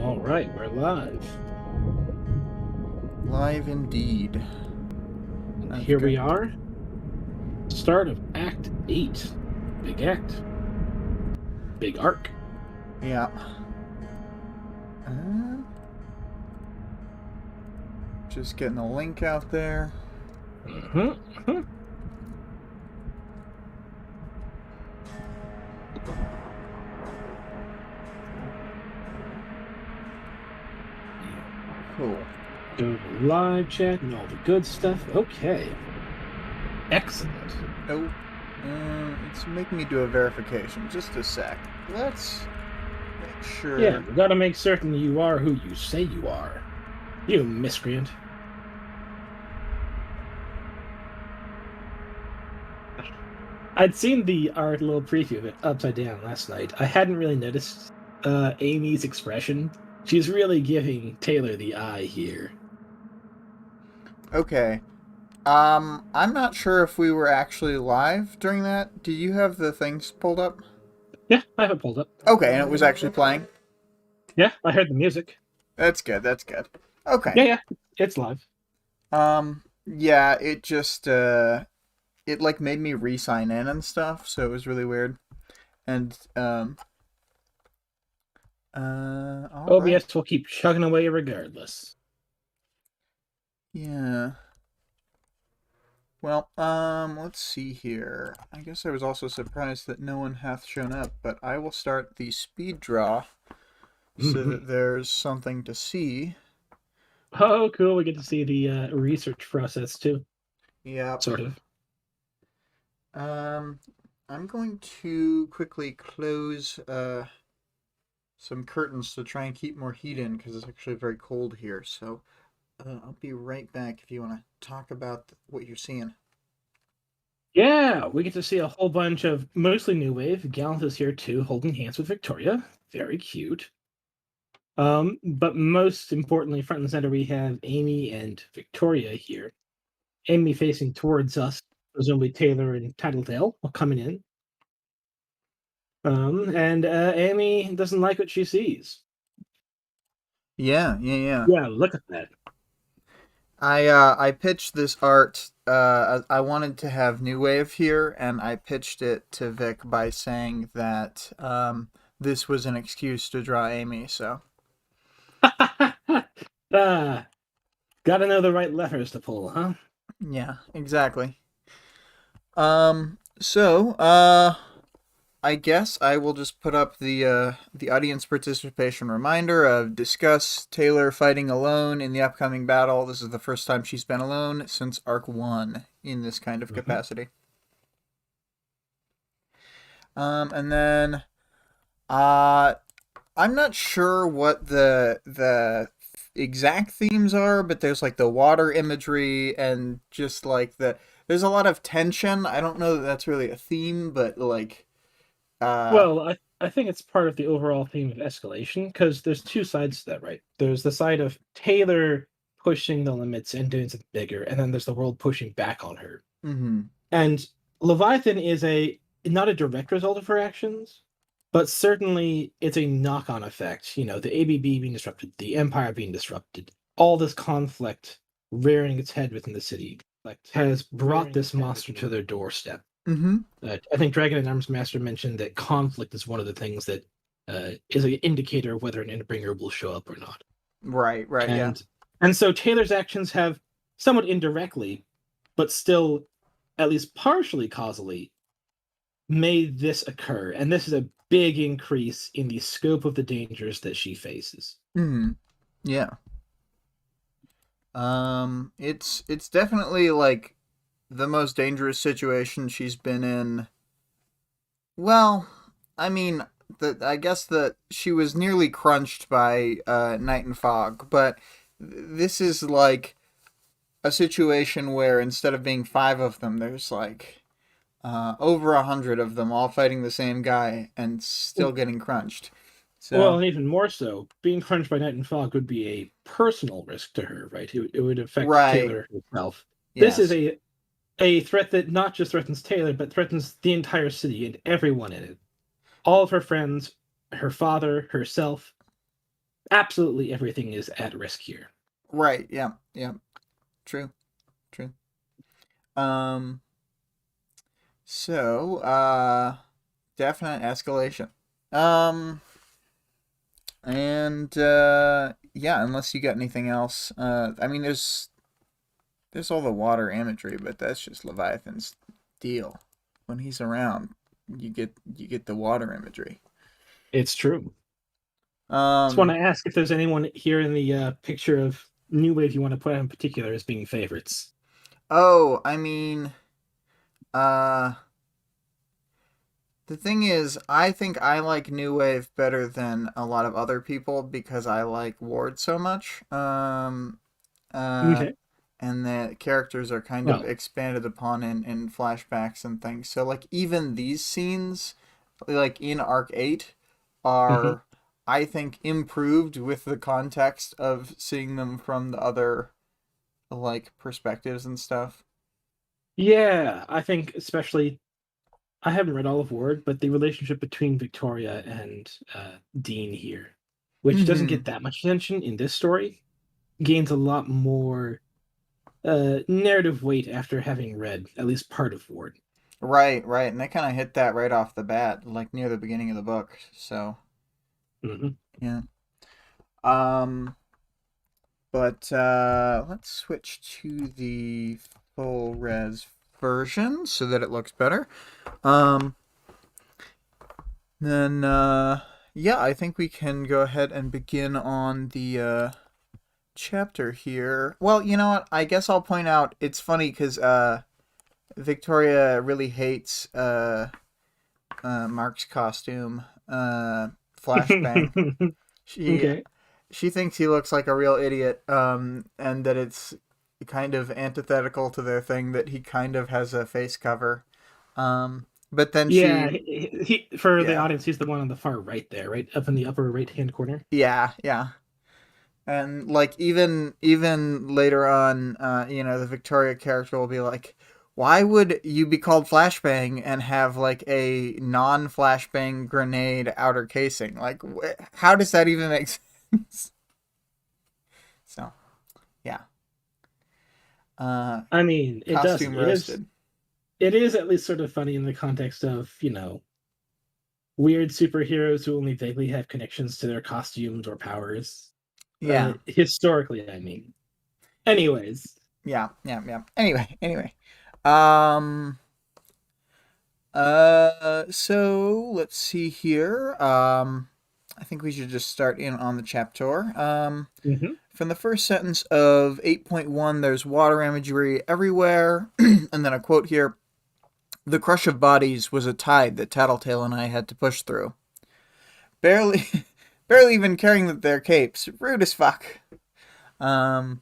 All right, we're live. Live indeed. And here we are. Start of Act 8. Big act. Big arc. Yeah. Just getting the link out there. Cool. Go to live chat and all the good stuff. Okay. Excellent. Oh, it's making me do a verification. Just a sec. Let's make sure. Yeah, we gotta make certain you are who you say you are. You miscreant. I'd seen our little preview of it upside down last night. I hadn't really noticed Amy's expression. She's really giving Taylor the eye here. Okay. I'm not sure if we were actually live during that. Do you have the things pulled up? Yeah, I have it pulled up. Okay, and it was actually playing? Yeah, I heard the music. That's good, that's good. Okay. Yeah, it's live. Yeah, it just, it, like, made me re-sign in and stuff, so it was really weird. And, OBS will keep chugging away regardless. Yeah. Well, let's see here. I guess I was also surprised that no one hath shown up, but I will start the speed draw so that there's something to see. Oh, cool. We get to see the research process, too. Yeah. Sort of. I'm going to quickly close, some curtains to try and keep more heat in, because it's actually very cold here, so... I'll be right back if you want to talk about what you're seeing. Yeah, we get to see a whole bunch of mostly new wave. Gallant is here too, holding hands with Victoria. Very cute. But most importantly, front and center, we have Amy and Victoria here. Amy facing towards us, presumably Taylor and Tattletale coming in. And Amy doesn't like what she sees. Yeah. Yeah, look at that. I pitched this art. I wanted to have new wave here, and I pitched it to Vic by saying that this was an excuse to draw Amy. So, gotta know the right levers to pull, huh? Yeah, exactly. I guess I will just put up the audience participation reminder of discuss Taylor fighting alone in the upcoming battle. This is the first time she's been alone since Arc 1 in this kind of capacity. And then I'm not sure what the exact themes are, but there's like the water imagery and just like there's a lot of tension. I don't know that that's really a theme, but like well, I think it's part of the overall theme of escalation, because there's two sides to that, right? There's the side of Taylor pushing the limits and doing something bigger, and then there's the world pushing back on her. Mm-hmm. And Leviathan is not a direct result of her actions, but certainly it's a knock-on effect. You know, the ABB being disrupted, the Empire being disrupted, all this conflict rearing its head within the city has brought this monster to their doorstep. Mm-hmm. I think Dragon and Arms Master mentioned that conflict is one of the things that is an indicator of whether an Endbringer will show up or not. Right, yeah. And so Taylor's actions have somewhat indirectly, but still at least partially causally, made this occur. And this is a big increase in the scope of the dangers that she faces. Mm-hmm. Yeah. It's definitely like the most dangerous situation she's been in. Well, I mean, I guess that she was nearly crunched by Night and Fog, but this is like a situation where instead of being 5 of them, there's like over 100 of them all fighting the same guy and still getting crunched. So, well, and even more so, being crunched by Night and Fog would be a personal risk to her, right? It would affect Taylor herself. Yes. This is a threat that not just threatens Taylor, but threatens the entire city and everyone in it. All of her friends, her father, herself, absolutely everything is at risk here. Right. Yeah. Yeah. True. True. Um. So, definite escalation. Um. And yeah, unless you got anything else. I mean, there's all the water imagery, but that's just Leviathan's deal. When he's around, you get the water imagery. It's true. Just want Um. to ask if there's anyone here in the picture of New Wave you want to put out in particular as being favorites. Oh, I mean, uh, the thing is, I think I like New Wave better than a lot of other people because I like Ward so much. Uh, Okay. and the characters are kind of Well, expanded upon in flashbacks and things. So like even these scenes, like in Arc 8, mhm. are I think improved with the context of seeing them from the other like perspectives and stuff. Yeah, I think especially I haven't read all of Ward, but the relationship between Victoria and Dean here, which doesn't Mm-hmm. get that much attention in this story, gains a lot more narrative weight after having read at least part of Ward. Right, right. And they kind of hit that right off the bat, like near the beginning of the book. So, Hmm. yeah. Um, but let's switch to the full res version so that it looks better. Um, then yeah, I think we can go ahead and begin on the chapter here. Well, you know what? I guess I'll point out it's funny because Victoria really hates Mark's costume, Flashbang. She Okay. she thinks he looks like a real idiot, and that it's kind of antithetical to their thing that he kind of has a face cover. But then Yeah, she, for the yeah, audience, he's the one on the far right there, right up in the upper right hand corner. yeah, yeah. And like even later on, the Victoria character will be like, "Why would you be called Flashbang and have like a non-flashbang grenade outer casing? Like, how does that even make sense?" So, yeah. Uh, I mean, it doesn't. Costume roasted. It is at least sort of funny in the context of, weird superheroes who only vaguely have connections to their costumes or powers. Yeah, Historically, I mean. Anyways, yeah, yeah, yeah. Anyway. Um. So let's see here. I think we should just start in on the chapter. mhm. From the first sentence of 8.1, there's water imagery everywhere, and then a quote here: "The crush of bodies was a tide that Tattletale and I had to push through. Barely, barely even caring their capes. Rude as fuck." Um,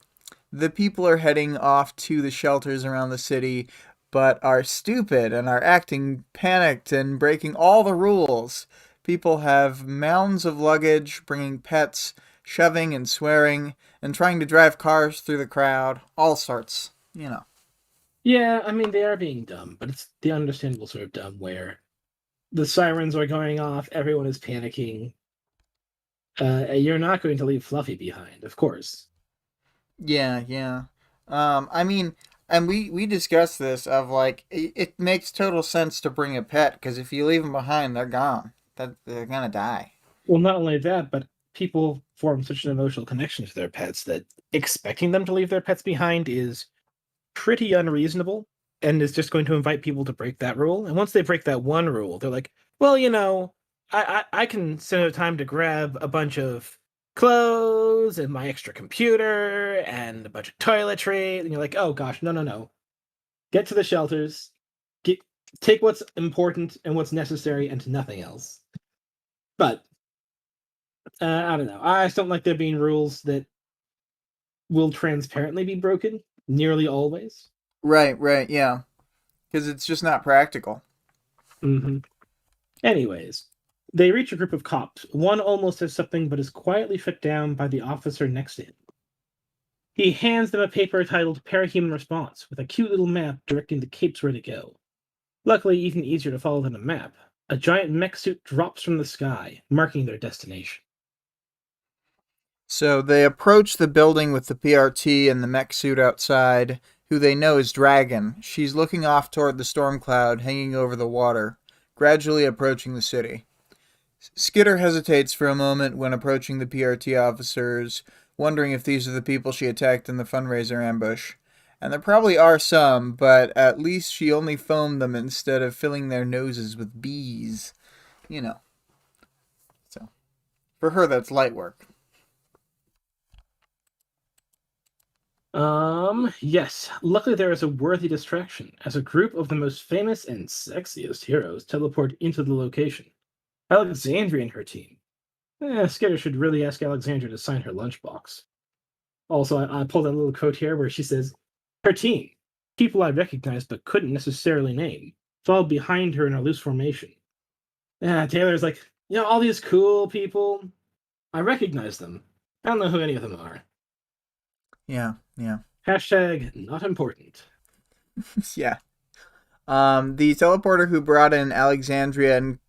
the people are heading off to the shelters around the city, but are stupid and are acting panicked and breaking all the rules. People have mounds of luggage, bringing pets, shoving and swearing, and trying to drive cars through the crowd. All sorts. Yeah, I mean, they are being dumb, but it's the understandable sort of dumb where the sirens are going off, everyone is panicking. You're not going to leave Fluffy behind, of course. Yeah, yeah. I mean, and we discussed this of like it makes total sense to bring a pet because if you leave them behind, they're gone. That they're gonna die. Well, not only that, but people form such an emotional connection to their pets that expecting them to leave their pets behind is pretty unreasonable and is just going to invite people to break that rule. And once they break that one rule, they're like, well, I can send a time to grab a bunch of clothes and my extra computer and a bunch of toiletry. And you're like, oh gosh, no, no, no. Get to the shelters, get take what's important and what's necessary and nothing else. But I don't know. I just don't like there being rules that will transparently be broken nearly always. Right, right, yeah. Because it's just not practical. Hmm. Anyways, they reach a group of cops. One almost says something, but is quietly shut down by the officer next to him. He hands them a paper titled Parahuman Response, with a cute little map directing the capes where to go. Luckily, even easier to follow than a map. A giant mech suit drops from the sky, marking their destination. So they approach the building with the PRT and the mech suit outside, who they know is Dragon. She's looking off toward the storm cloud hanging over the water, gradually approaching the city. Skitter hesitates for a moment when approaching the PRT officers, wondering if these are the people she attacked in the fundraiser ambush. And there probably are some, but at least she only foamed them instead of filling their noses with bees. You know. So, for her, that's light work. Yes. Luckily, there is a worthy distraction as a group of the most famous and sexiest heroes teleport into the location. Alexandria and her team. Skitter should really ask Alexandria to sign her lunchbox. Also, I pulled that little quote here where she says, her team, people I recognized but couldn't necessarily name, followed behind her in a loose formation. Taylor's like, all these cool people, I recognize them. I don't know who any of them are. Yeah. Hashtag not important. Yeah. The teleporter who brought in Alexandria and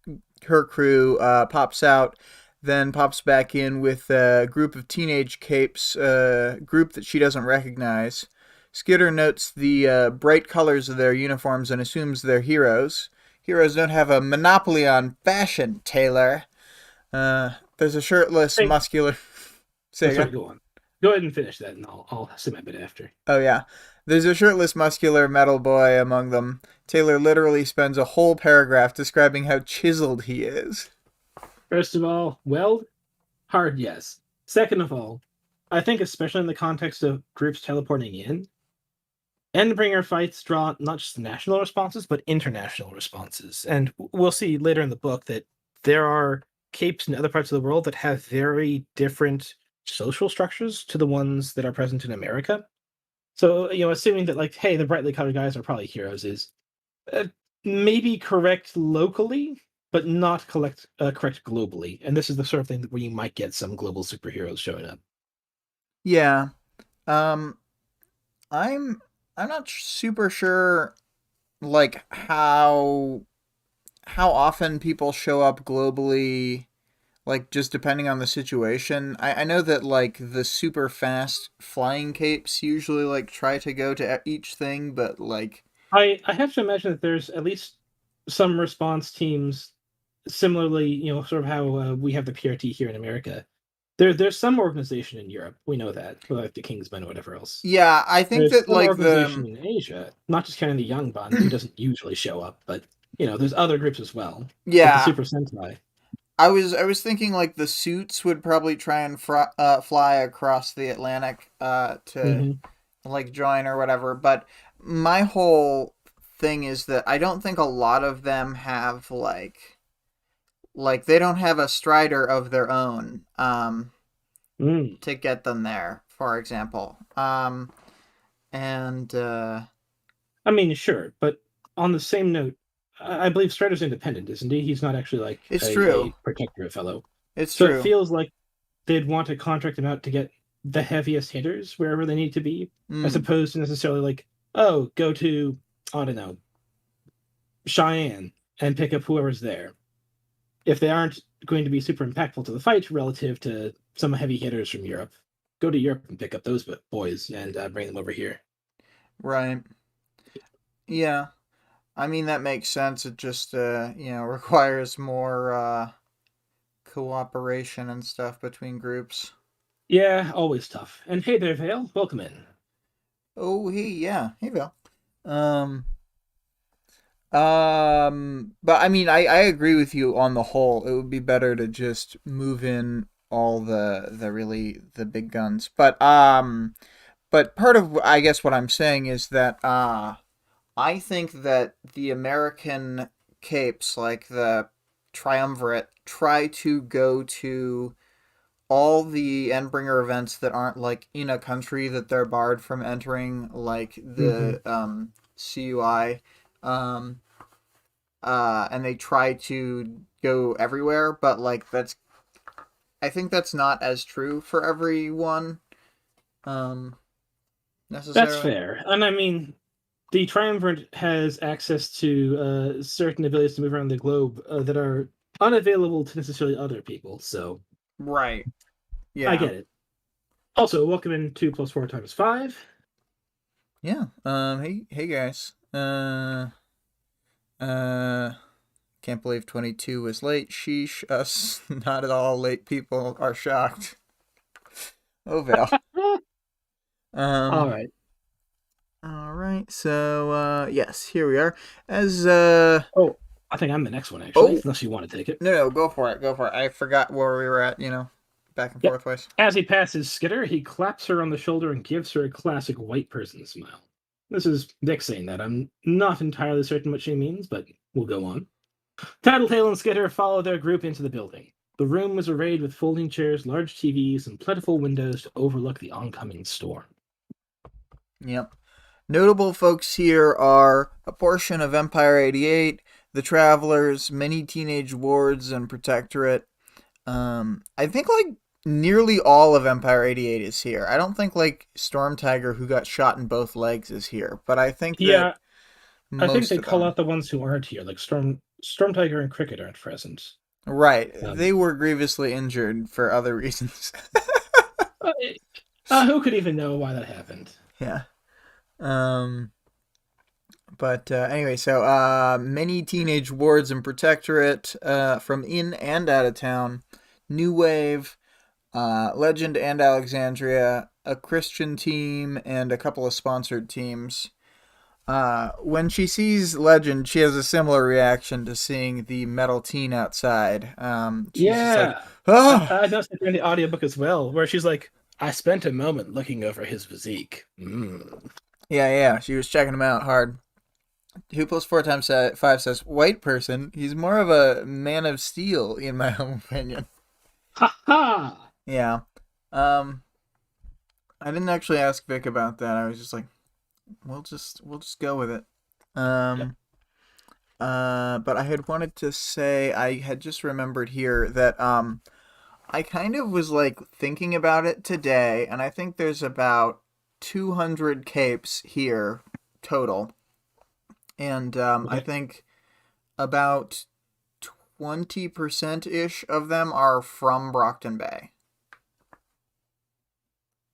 her crew pops out, then pops back in with a group of teenage capes, a group that she doesn't recognize. Skitter notes the bright colors of their uniforms and assumes they're heroes. Heroes don't have a monopoly on fashion, Taylor. There's a shirtless, muscular... Sorry, go on. Go ahead and finish that, and I'll say my bit after. Oh, yeah. There's a shirtless, muscular metal boy among them. Taylor literally spends a whole paragraph describing how chiseled he is. First of all, weld? Hard, yes. Second of all, I think especially in the context of groups teleporting in, Endbringer fights draw not just national responses, but international responses. And we'll see later in the book that there are capes in other parts of the world that have very different social structures to the ones that are present in America. So, assuming that, like, hey, the brightly colored guys are probably heroes is maybe correct locally, but not correct globally. And this is the sort of thing where you might get some global superheroes showing up. Yeah. I'm not super sure, like, how often people show up globally, like, just depending on the situation. I know that, like, the super fast flying capes usually, like, try to go to each thing, but, like... I have to imagine that there's at least some response teams similarly, sort of how we have the PRT here in America. There's some organization in Europe. We know that, like the Kingsmen or whatever else. Yeah, I think There's that, some like, organization in Asia, not just counting the Young Bun, who doesn't usually show up, but there's other groups as well. Yeah. Like the Super Sentai. I was thinking, like, the suits would probably try and fly across the Atlantic to like join or whatever. But my whole thing is that I don't think a lot of them have like they don't have a Strider of their own to get them there, for example. And I mean, sure, but on the same note, I believe Strider's independent, isn't he? He's not actually like a protectorate fellow. It's so true. It feels like they'd want to contract him out to get the heaviest hitters wherever they need to be, as opposed to necessarily like, oh, go to, I don't know, Cheyenne and pick up whoever's there. If they aren't going to be super impactful to the fight relative to some heavy hitters from Europe, go to Europe and pick up those boys and bring them over here. Right. Yeah. I mean, that makes sense. It just, requires more cooperation and stuff between groups. Yeah, always tough. And hey there, Vale. Welcome in. Oh, yeah. Hey, Vale. But I mean, I agree with you on the whole. It would be better to just move in all the big guns. But part of, I guess, what I'm saying is that I think that the American capes, like the Triumvirate, try to go to all the Endbringer events that aren't, like, in a country that they're barred from entering, like the CUI. And they try to go everywhere, but, like, I think that's not as true for everyone, necessarily. That's fair. And I mean, the Triumvirate has access to certain abilities to move around the globe that are unavailable to necessarily other people, so... Right. Yeah. I get it. Also, welcome in 2 plus 4 times 5. Yeah. Hey guys. Uh. Can't believe 22 was late. Sheesh. Us not at all late people are shocked. Oh Val. All Um. right. All right. So yes, here we are. As Oh, I think I'm the next one, actually, oh unless you want to take it. no, go for it. Go for it. I forgot where we were at. Back and Yep. forth ways. As he passes Skitter, he claps her on the shoulder and gives her a classic white person smile. This is Nick saying that. I'm not entirely certain what she means, but we'll go on. Tattletale and Skitter follow their group into the building. The room was arrayed with folding chairs, large TVs, and plentiful windows to overlook the oncoming storm. Yep. Notable folks here are a portion of Empire 88, the Travelers, many teenage wards and Protectorate. I think like nearly all of Empire 88 is here. I don't think like Storm Tiger, who got shot in both legs, is here, but I think that Yeah, I think most they of call them. out the ones who aren't here, like Storm Tiger and Cricket aren't present. Right. Um, They were grievously injured for other reasons. uh, who could even know why that happened? Yeah. Um, but anyway, so many teenage wards and Protectorate from in and out of town, New Wave, Legend and Alexandria, a Christian team, and a couple of sponsored teams. When she sees Legend, she has a similar reaction to seeing the metal teen outside. She's just like, Yeah, oh, I noticed it in the audiobook as well, where she's like, "I spent a moment looking over his physique." yeah. She was checking him out hard. 2 plus 4 times 5 says white person. He's more of a man of steel, in my own opinion. Ha ha! Yeah. I didn't actually ask Vic about that. I was just like, we'll just go with it. Yep. Um. But I had wanted to say I had just remembered here that I kind of was like thinking about it today, and I think there's about 200 capes here total, and I Okay. think about 20% ish of them are from Brockton Bay.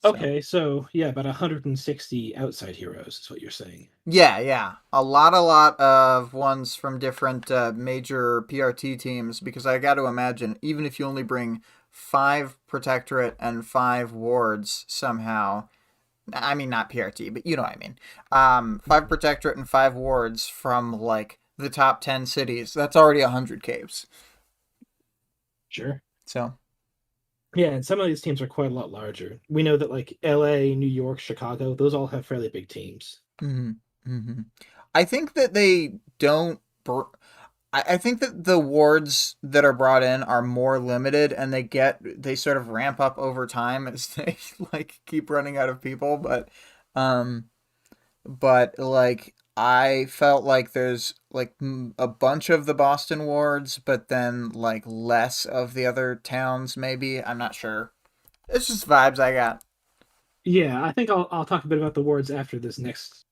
So Okay, so yeah, about 160 outside heroes is what you're saying. yeah, a lot of ones from different major PRT teams, because I got to imagine even if you only bring 5 Protectorate and 5 wards somehow. I mean, not PRT, but you know what I mean. 5 Protectorate and 5 wards from like the top 10 cities. That's already 100 capes. Sure. So Yeah, and some of these teams are quite a lot larger. We know that like LA, New York, Chicago, those all have fairly big teams. hmm hmm I think that they don't. I think that the wards that are brought in are more limited, and they sort of ramp up over time as they like keep running out of people. Um, but like I felt like there's like a bunch of the Boston wards, but then like less of the other towns. Maybe I'm not sure. It's just vibes I got. Yeah, I think I'll talk a bit about the wards after this next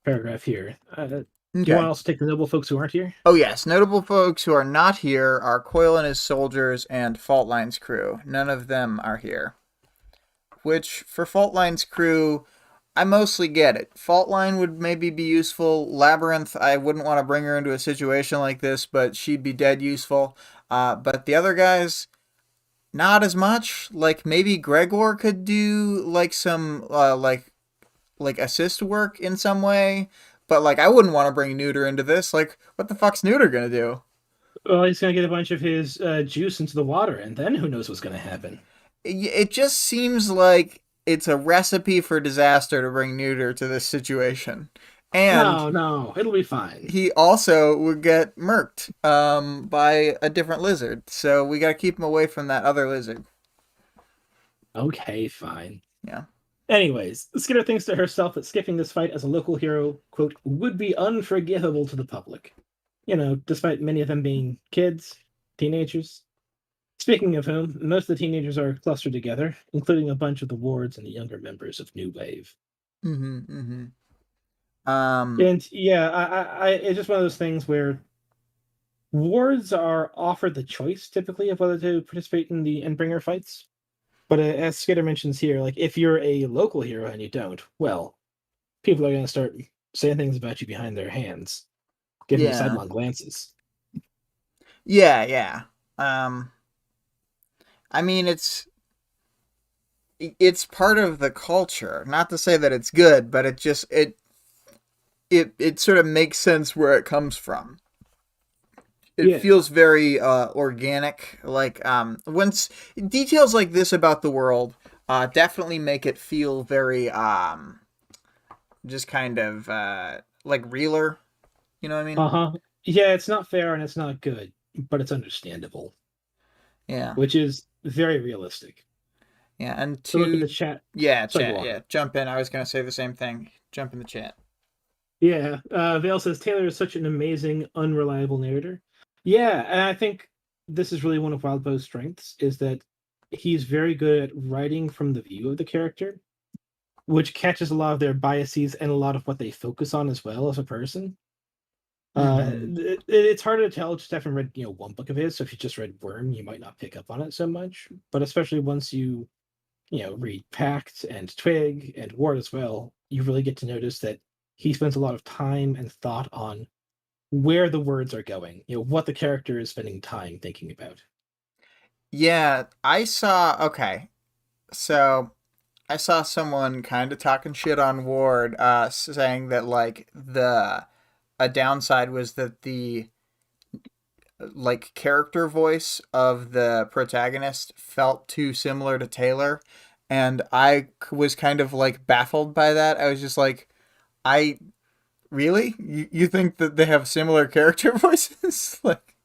paragraph here. Do you want to Okay. also take the noble folks who aren't here? Oh yes, notable folks who are not here are Coil and his soldiers and Fault Line's crew. None of them are here. Which for Fault Line's crew, I mostly get it. Fault Line would maybe be useful. Labyrinth, I wouldn't want to bring her into a situation like this, but she'd be dead useful. But the other guys, not as much. Like maybe Gregor could do like some like assist work in some way. But like I wouldn't want to bring Neuter into this. Like what the fuck's Neuter gonna do? Well, he's gonna get a bunch of his juice into the water, and then who knows what's gonna happen? It just seems like it's a recipe for disaster to bring Neuter to this situation. And No, no, it'll be fine. he also would get murked by a different lizard. So we got to keep him away from that other lizard. Okay, fine. Yeah. Anyways, Skinner thinks to herself that skipping this fight as a local hero, quote, would be unforgivable to the public. You know, despite many of them being kids, teenagers. Speaking of whom, most of the teenagers are clustered together, including a bunch of the wards and the younger members of New Wave. Mm-hmm. Um. And yeah, it's just one of those things where wards are offered the choice typically of whether to participate in the Endbringer fights. But as Skitter mentions here, like if you're a local hero and you don't, well, people are going to start saying things about you behind their hands, giving you Yeah. sidelong glances. Yeah, yeah. I mean, it's part of the culture. Not to say that it's good, but it sort of makes sense where it comes from. It Yeah. feels very organic. Like once details like this about the world definitely make it feel very just kind of like realer. You know what I mean? Uh-huh. Yeah, it's not fair and it's not good, but it's understandable, Yeah. which is very realistic. Yeah, and So look in the to chat. yeah, So go chat, on. yeah, jump in. I was gonna say the same thing. Jump in the chat. Yeah, Vale says Taylor is such an amazing, unreliable narrator. Yeah, and I think this is really one of Wildbow's strengths is that he's very good at writing from the view of the character, which catches a lot of their biases and a lot of what they focus on as well as a person. Mm-hmm. It's harder to tell just having read one book of his. So if you just read Worm, you might not pick up on it so much. But especially once you read Pact and Twig and Ward as well, you really get to notice that he spends a lot of time and thought on where the words are going, what the character is spending time thinking about. Yeah, I saw. Okay, so I saw someone kind of talking shit on Ward, saying that like the a downside was that the like character voice of the protagonist felt too similar to Taylor, and I was kind of like baffled by that. I was just like, I really you think that they have similar character voices? Like,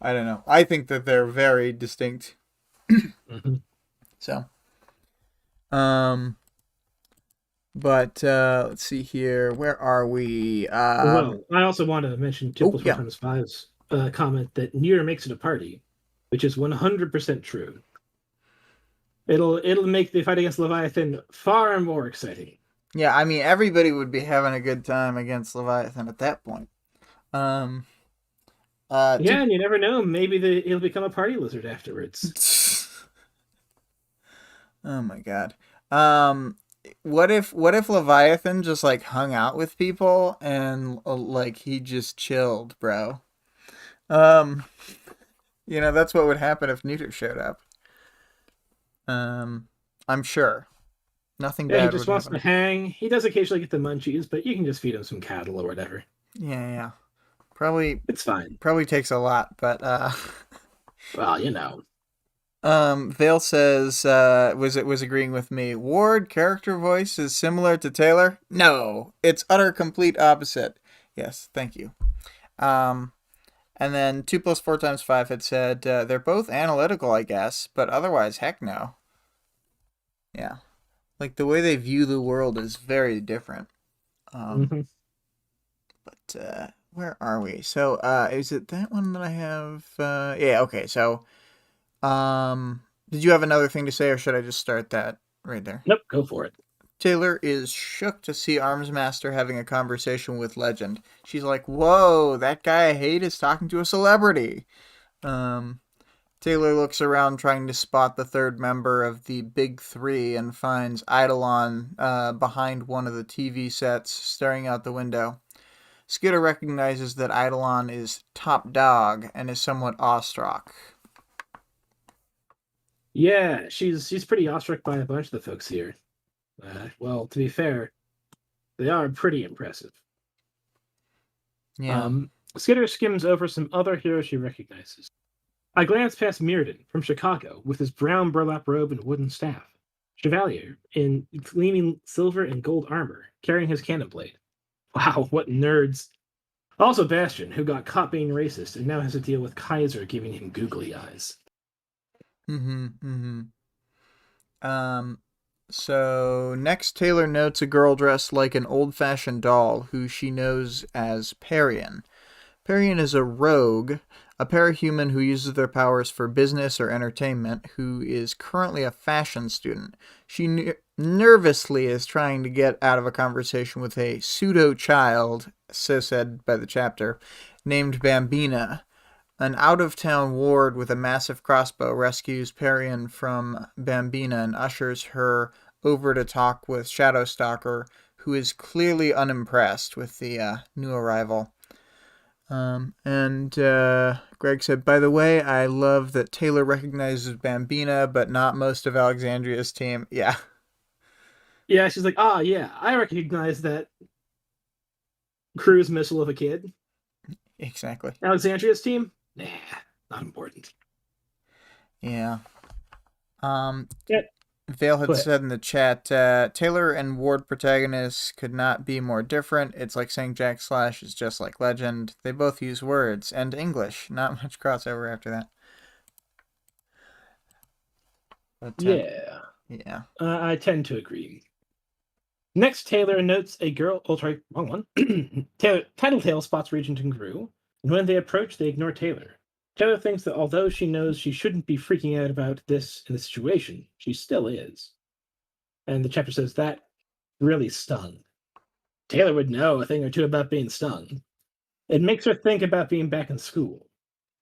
I don't know. I think that they're very distinct. Mm-hmm. So, um, but let's see here. Where are we? Well, I also want to mention 2 Oh plus 4 yeah, times 5's comment that Nier makes it a party, which is 100% true. It'll make the fight against Leviathan far more exciting. yeah. I mean, everybody would be having a good time against Leviathan at that point. Um, two. Yeah, and you never know. Maybe he'll become a party lizard afterwards. Oh my god. Um, what if Leviathan just like hung out with people and like he just chilled, bro? Um, that's what would happen if Neuter showed up. Um, I'm sure nothing Yeah, he bad just would wants to happen. hang. He does occasionally get the munchies, but you can just feed him some cattle or whatever. Yeah, yeah. Probably It's fine. probably takes a lot, but Well. Vale says was agreeing with me. Ward character voice is similar to Taylor? No, it's utter complete opposite. Yes, thank you. Um and then 2 plus 4 times 5 had said they're both analytical, I guess, but otherwise, heck no. Yeah, like the way they view the world is very different. Um, Hmm. but where are we? So is it that one that I have? Yeah, okay. So did you have another thing to say, or should I just start that right there? Nope, go for it. Taylor is shook to see Armsmaster having a conversation with Legend. She's like, "Whoa, that guy I hate is talking to a celebrity." Um, Taylor looks around trying to spot the third member of the Big Three and finds Eidolon behind one of the TV sets, staring out the window. Skitter recognizes that Eidolon is top dog and is somewhat awestruck. Yeah, she's pretty awestruck by a bunch of the folks here. Well, to be fair, they are pretty impressive. Yeah. Skitter skims over some other heroes she recognizes. I glance past Mirrodin from Chicago with his brown burlap robe and wooden staff. Chevalier in gleaming silver and gold armor, carrying his cannon blade. Wow, what nerds. Also Bastion, who got caught being racist and now has to deal with Kaiser giving him googly eyes. Mm-hmm. Mm-hmm. So next Taylor notes a girl dressed like an old-fashioned doll who she knows as Parian. Parian is a rogue, a parahuman who uses their powers for business or entertainment, who is currently a fashion student. She nervously is trying to get out of a conversation with a pseudo-child, so said by the chapter, named Bambina. An out-of-town ward with a massive crossbow rescues Perian from Bambina and ushers her over to talk with Shadowstalker, who is clearly unimpressed with the new arrival. Greg said, by the way, I love that Taylor recognizes Bambina, but not most of Alexandria's team. Yeah. Yeah, she's like, ah, yeah, I recognize that cruise missile of a kid. Exactly. Alexandria's team? Nah, not important. Yeah. Um, Yeah, Vale had but said in the chat, Taylor and Ward protagonists could not be more different. It's like saying Jack Slash is just like Legend. They both use words and English. Not much crossover after that. But, yeah, yeah. I tend to agree. Next, Taylor notes a girl. Oh, sorry, wrong one. Tattletale spots Regent and Gru, and when they approach, they ignore Taylor. Taylor thinks that although she knows she shouldn't be freaking out about this in the situation, she still is. And the chapter says that really stung. Taylor would know a thing or two about being stung. It makes her think about being back in school.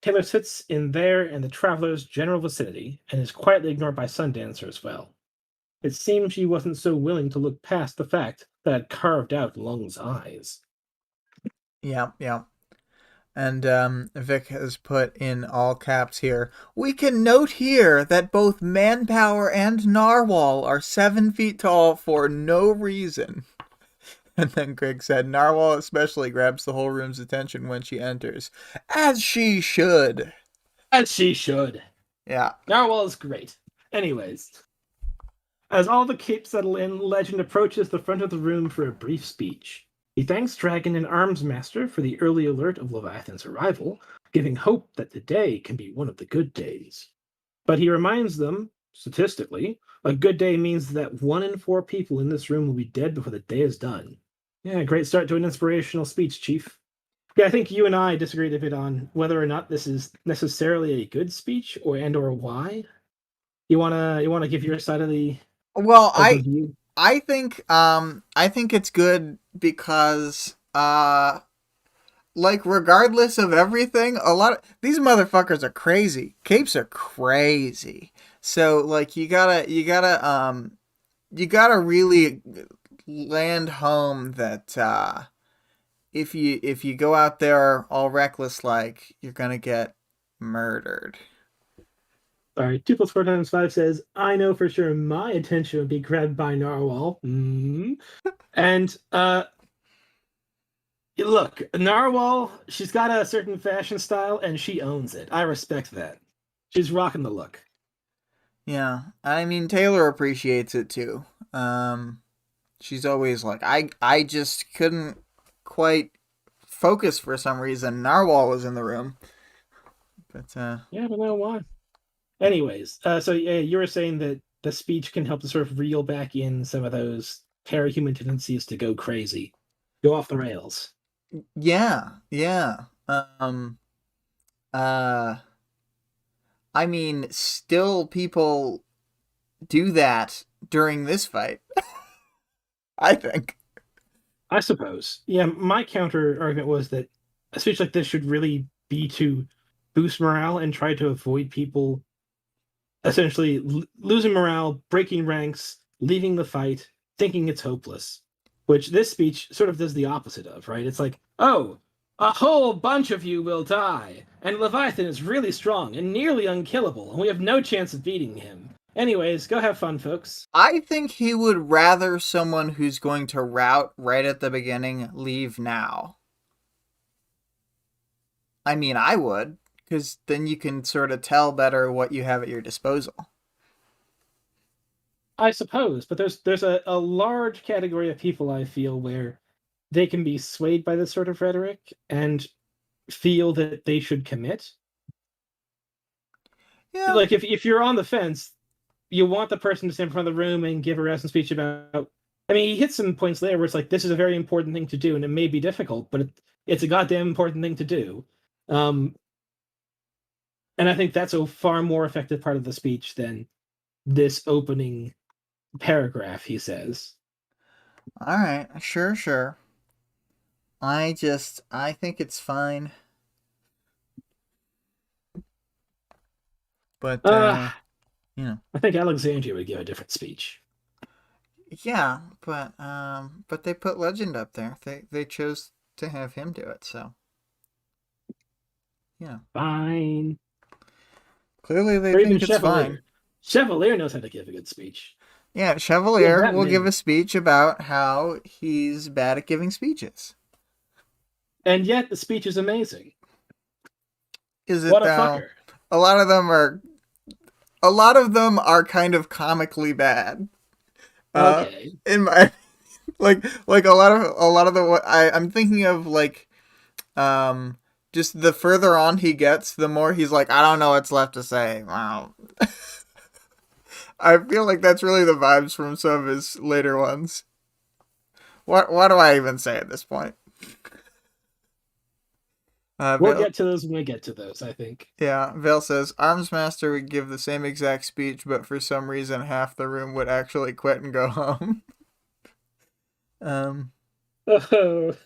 Taylor sits in there in the traveler's general vicinity and is quietly ignored by Sundancer as well. It seems she wasn't so willing to look past the fact that had carved out Lung's eyes. Yeah, yeah. And Vic has put in all caps here. We can note here that both Manpower and Narwhal are 7 feet tall for no reason. And then Greg said, Narwhal especially grabs the whole room's attention when she enters. As she should. As she should. Yeah. Narwhal is great. Anyways, as all the capes settle in, Legend approaches the front of the room for a brief speech. He thanks Dragon and Armsmaster for the early alert of Leviathan's arrival, giving hope that today can be one of the good days. But he reminds them, statistically, a good day means that 1 in 4 people in this room will be dead before the day is done. Yeah, great start to an inspirational speech, Chief. Yeah, I think you and I disagreed a bit on whether or not this is necessarily a good speech or why. You wanna give your side of the Well, view? I think it's good because like regardless of everything, a lot of these motherfuckers are crazy. Capes are crazy. So like you gotta really land home that if you go out there all reckless like you're gonna get murdered. All right, 2 plus 4 times 5 says, I know for sure my attention would be grabbed by Narwhal. And look, Narwhal, she's got a certain fashion style and she owns it. I respect that. She's rocking the look. Yeah, I mean Taylor appreciates it too. She's always like, I just couldn't quite focus for some reason. Narwhal was in the room, but Yeah, but no why. Anyways, so yeah, you were saying that the speech can help to sort of reel back in some of those parahuman tendencies to go crazy, go off the rails. yeah, yeah. Um, uh, I mean, still people do that during this fight. I think. I suppose. Yeah, my counter argument was that a speech like this should really be to boost morale and try to avoid people essentially losing morale, breaking ranks, leaving the fight, thinking it's hopeless. Which this speech sort of does the opposite of, right? It's like, oh, a whole bunch of you will die, and Leviathan is really strong and nearly unkillable, and we have no chance of beating him. Anyways, go have fun, folks. I think he would rather someone who's going to rout right at the beginning leave now. I mean, I would, because then you can sort of tell better what you have at your disposal. I suppose, but there's a large category of people I feel where they can be swayed by this sort of rhetoric and feel that they should commit. Yeah, Like if you're on the fence, you want the person to stand in front of the room and give a rousing speech about. I mean, he hits some points there where it's like this is a very important thing to do, and it may be difficult, but it's a goddamn important thing to do. Um, and I think that's a far more effective part of the speech than this opening paragraph. He says. all right, sure, sure. I think it's fine. But Uh, you know, I think Alexandria would give a different speech. yeah, but they put Legend up there. They chose to have him do it, so yeah. Fine. Clearly, they Or even think it's fine. Chevalier. Chevalier knows how to give a good speech. Yeah, Give Chevalier that will give many. a speech about how he's bad at giving speeches. And yet the speech is amazing. Is it What a though? fucker. A lot of them are. A lot of them are kind of comically bad. Uh, Okay. in my like a lot of the I'm thinking of like um just the further on he gets, the more he's like, I don't know what's left to say. Wow. I feel like that's really the vibes from some of his later ones. What do I even say at this point? We'll Vale, get to those when we get to those, I think. yeah, Vale says Armsmaster would give the same exact speech, but for some reason half the room would actually quit and go home. um, Oh.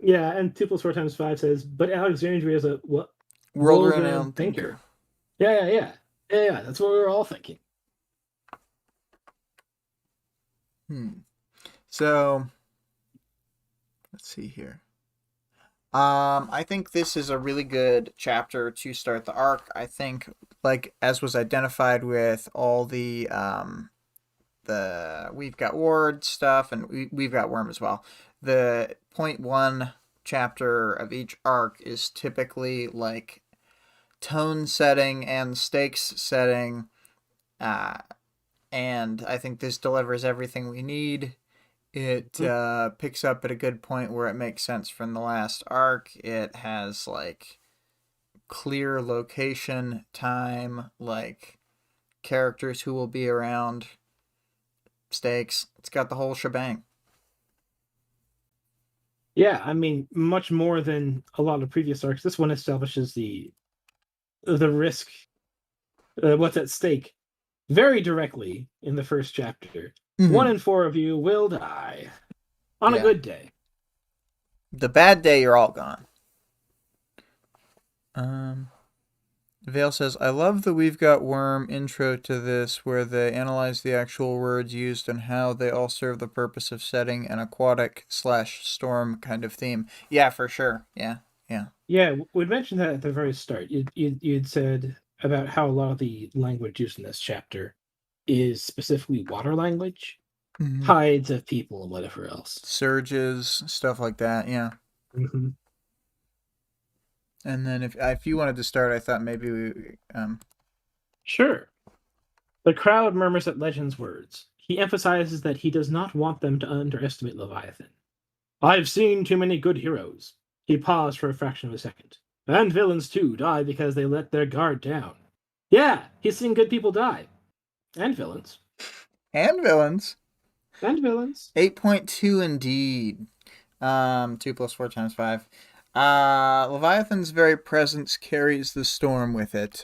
Yeah, and 2 plus 4 times 5 says, but Alexandria is a what? world-renowned World-renowned thinker. thinker. Yeah, that's what we were all thinking. So let's see here. I think this is a really good chapter to start the arc. I think, like as was identified with all the we've got Ward stuff and we've got Worm as well. The point one chapter of each arc is typically like tone setting and stakes setting, uh, and I think this delivers everything we need. It picks up at a good point where it makes sense from the last arc. It has like clear location, time, like characters who will be around, stakes. It's got the whole shebang. Yeah, I mean, much more than a lot of previous arcs. This one establishes the risk, what's at stake, very directly in the first chapter. Mm-hmm. 1 in 4 of you will die on a good day. The bad day, you're all gone. Vale says, I love the We've Got Worm intro to this, where they analyze the actual words used and how they all serve the purpose of setting an aquatic/storm kind of theme. Yeah, for sure. Yeah. Yeah, we mentioned that at the very start. You'd said about how a lot of the language used in this chapter is specifically water language, tides of people and whatever else. Surges, stuff like that, yeah. Mm-hmm. And then if you wanted to start, I thought maybe we... Sure. The crowd murmurs at Legend's words. He emphasizes that he does not want them to underestimate Leviathan. I've seen too many good heroes. He paused for a fraction of a second. And villains, too, die because they let their guard down. Yeah, he's seen good people die. And villains. And villains. And villains. 8.2 indeed. 2 plus 4 times 5. Leviathan's very presence carries the storm with it.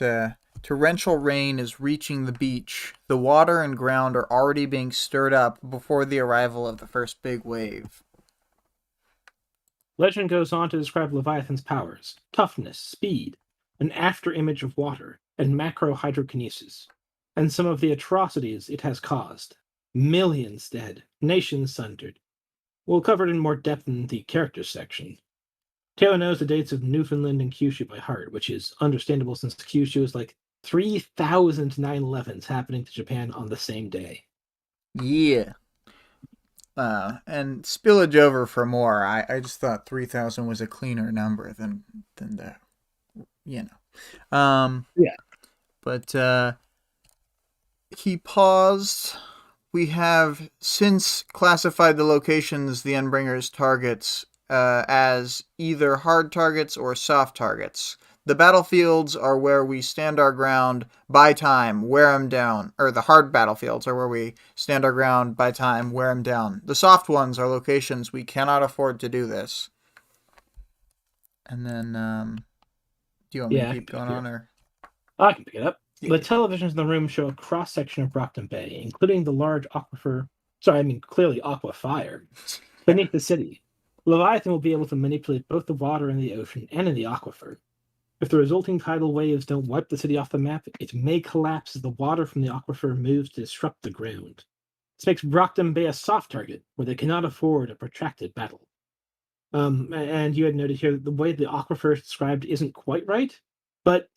Torrential rain is reaching the beach. The water and ground are already being stirred up before the arrival of the first big wave. Legend goes on to describe Leviathan's powers, toughness, speed, an after-image of water, and macro-hydrokinesis, and some of the atrocities it has caused. Millions dead, nations sundered. We'll cover it in more depth in the characters section. Taylor knows the dates of Newfoundland and Kyushu by heart, which is understandable since Kyushu is like 3,000 9/11s happening to Japan on the same day. Yeah. And spillage over for more. I just thought 3,000 was a cleaner number than the, Yeah. But he paused. We have since classified the locations the Endbringers targets as either hard targets or soft targets. The battlefields are where we stand our ground, buy time, wear them down. Or the hard battlefields are where we stand our ground, buy time, wear them down. The soft ones are locations we cannot afford to do this. And then, do you want me to keep going on? Or I can pick it up. The televisions in the room show a cross-section of Brockton Bay, including the large clearly aqua fire, beneath the city. Leviathan will be able to manipulate both the water in the ocean and in the aquifer. If the resulting tidal waves don't wipe the city off the map, it may collapse as the water from the aquifer moves to disrupt the ground. This makes Brockton Bay a soft target where they cannot afford a protracted battle. And you had noted here that the way the aquifer is described isn't quite right, but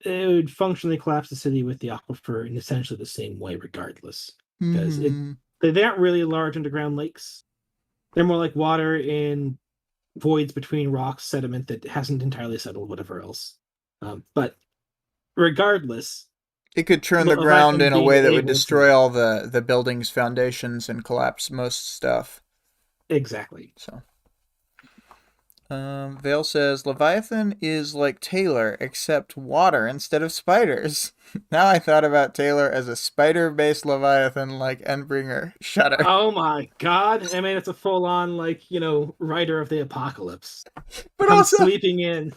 it would functionally collapse the city with the aquifer in essentially the same way, regardless. Because they aren't really large underground lakes. They're more like water in voids between rocks, sediment that hasn't entirely settled, whatever else. But regardless, It could churn the ground Leviathan in a being way that would able destroy to all the building's foundations and collapse most stuff. exactly. So, Vale says Leviathan is like Taylor, except water instead of spiders. Now I thought about Taylor as a spider-based Leviathan like Endbringer. Shudder. Oh my god! I mean, it's a full-on rider of the apocalypse. But Come also, sweeping in.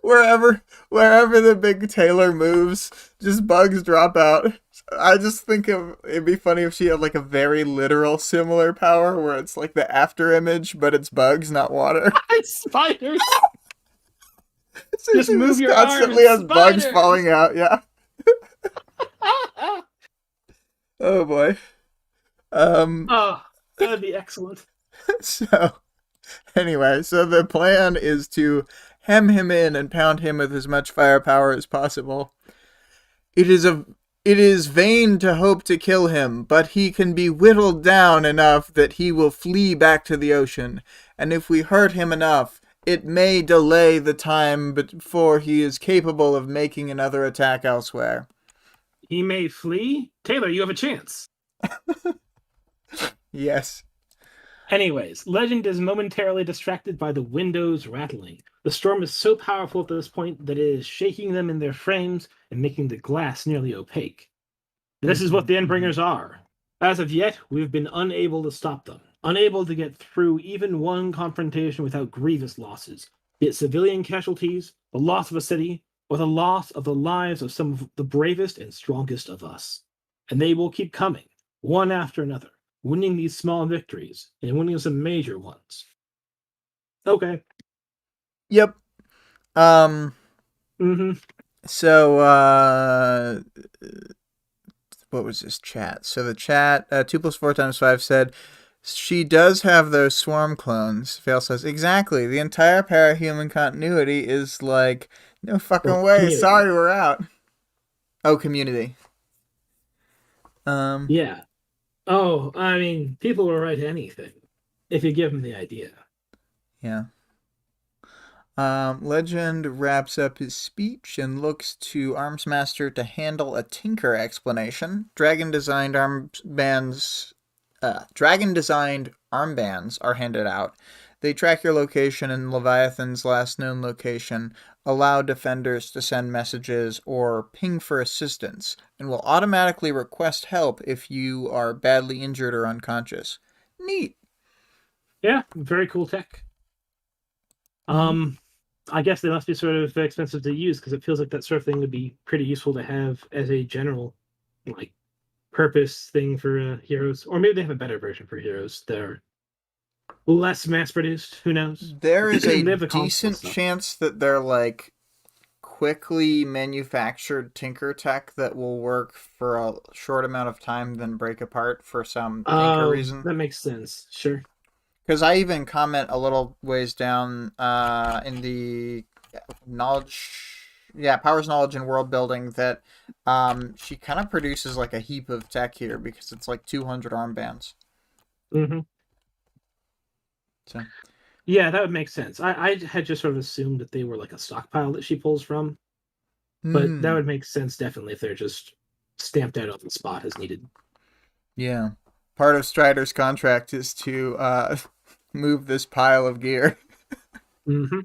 wherever the big Taylor moves, just bugs drop out. I just think it'd be funny if she had like a very literal similar power where it's like the after image, but it's bugs, not water. Spiders. So Just she move your constantly arms, has bugs spiders! falling out. Yeah. Oh boy. Oh, that'd be excellent. So anyway, so the plan is to hem him in and pound him with as much firepower as possible. It is vain to hope to kill him, but he can be whittled down enough that he will flee back to the ocean, and if we hurt him enough, it may delay the time before he is capable of making another attack elsewhere. He may flee? Taylor, you have a chance. Yes. Anyways, Legend is momentarily distracted by the windows rattling. The storm is so powerful at this point that it is shaking them in their frames and making the glass nearly opaque. This is what the Endbringers are. As of yet, we've been unable to stop them, unable to get through even one confrontation without grievous losses, be it civilian casualties, the loss of a city, or the loss of the lives of some of the bravest and strongest of us. And they will keep coming, one after another, winning these small victories and winning some major ones. Okay. Yep. Mm-hmm. So, what was this chat? So the chat, 2 + 4 × 5 said, she does have those swarm clones. Vale says, exactly. The entire parahuman continuity is like, no fucking way. Community. Sorry, we're out. Oh, community. Yeah. Oh, I mean, people will write anything if you give them the idea. Yeah. Legend wraps up his speech and looks to Armsmaster to handle a Tinker explanation. Dragon-designed armbands are handed out. They track your location and Leviathan's last known location, allow defenders to send messages or ping for assistance, and will automatically request help if you are badly injured or unconscious. Neat. Yeah, very cool tech. I guess they must be sort of expensive to use because it feels like that sort of thing would be pretty useful to have as a general, purpose thing for heroes. Or maybe they have a better version for heroes that are less mass-produced. Who knows? There is a the decent chance that they're quickly manufactured Tinker tech that will work for a short amount of time, then break apart for some Tinker reason. That makes sense. Sure. Because I even comment a little ways down in the powers, knowledge, and world building that she kind of produces a heap of tech here because it's 200 armbands. Mm-hmm. So. Yeah, that would make sense. I had just sort of assumed that they were a stockpile that she pulls from. But that would make sense definitely if they're just stamped out on the spot as needed. Yeah. Part of Strider's contract is to move this pile of gear. Mm-hmm.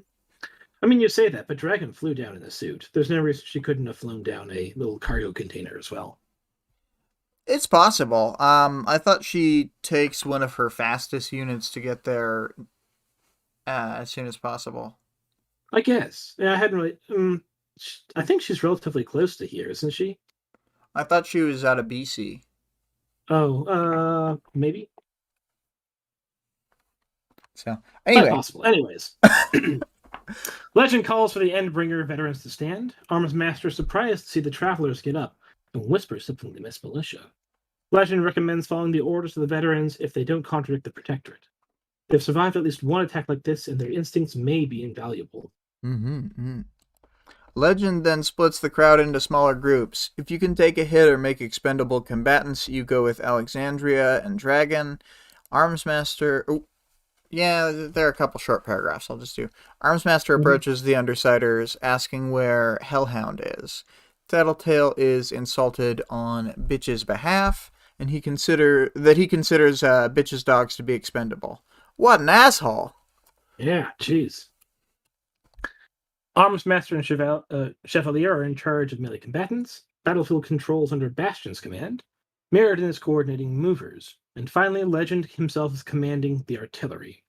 I mean, you say that, but Dragon flew down in a suit. There's no reason she couldn't have flown down a little cargo container as well. It's possible. I thought she takes one of her fastest units to get there as soon as possible. I guess. Yeah, I hadn't really... I think she's relatively close to here, isn't she? I thought she was out of BC. Oh, maybe. So, anyway. Quite possible. Anyways. Legend calls for the Endbringer veterans to stand. Arms Master is surprised to see the travelers get up and whispers something to Miss Militia. Legend recommends following the orders of the veterans if they don't contradict the Protectorate. They've survived at least one attack like this, and their instincts may be invaluable. Mm-hmm. Legend then splits the crowd into smaller groups. If you can take a hit or make expendable combatants, you go with Alexandria and Dragon. Armsmaster. Oh, yeah, there are a couple short paragraphs I'll just do. Armsmaster approaches the Undersiders, asking where Hellhound is. Tattletale is insulted on Bitch's behalf, and he considers Bitch's dogs to be expendable. What an asshole! Yeah, jeez. Arms Master and Chevalier are in charge of melee combatants. Battlefield controls under Bastion's command. Meriden is coordinating movers. And finally, Legend himself is commanding the artillery.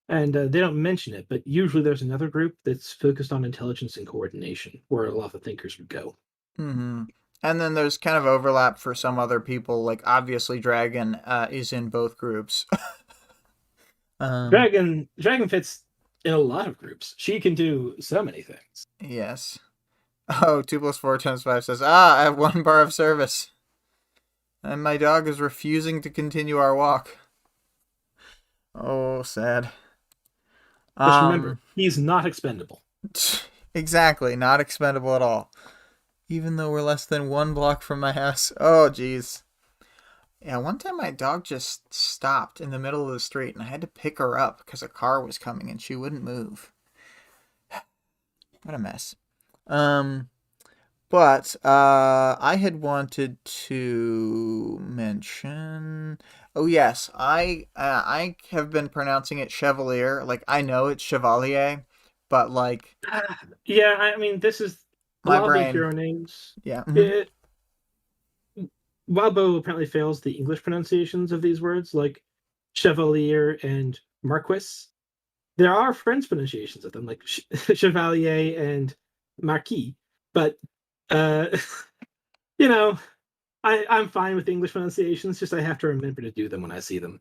And they don't mention it, but usually there's another group that's focused on intelligence and coordination, where a lot of the thinkers would go. Mm-hmm. And then there's kind of overlap for some other people. Like, obviously, Dragon is in both groups. Dragon fits in a lot of groups. She can do so many things. Yes. Oh, 2 + 4 × 5 says, I have 1 bar of service. And my dog is refusing to continue our walk. Oh, sad. Just remember, he's not expendable. Exactly, not expendable at all. Even though we're less than 1 block from my house. Oh, jeez. Yeah, one time my dog just stopped in the middle of the street, and I had to pick her up because a car was coming, and she wouldn't move. What a mess. But I had wanted to mention. Oh yes, I have been pronouncing it Chevalier. Like, I know it's Chevalier, but like. Yeah, I mean, this is a my lot brain. of the hero names. Yeah. Mm-hmm. Wildbow apparently fails the English pronunciations of these words, like Chevalier and Marquis. There are French pronunciations of them, like Chevalier and Marquis, but you know, I'm fine with English pronunciations. Just I have to remember to do them when I see them.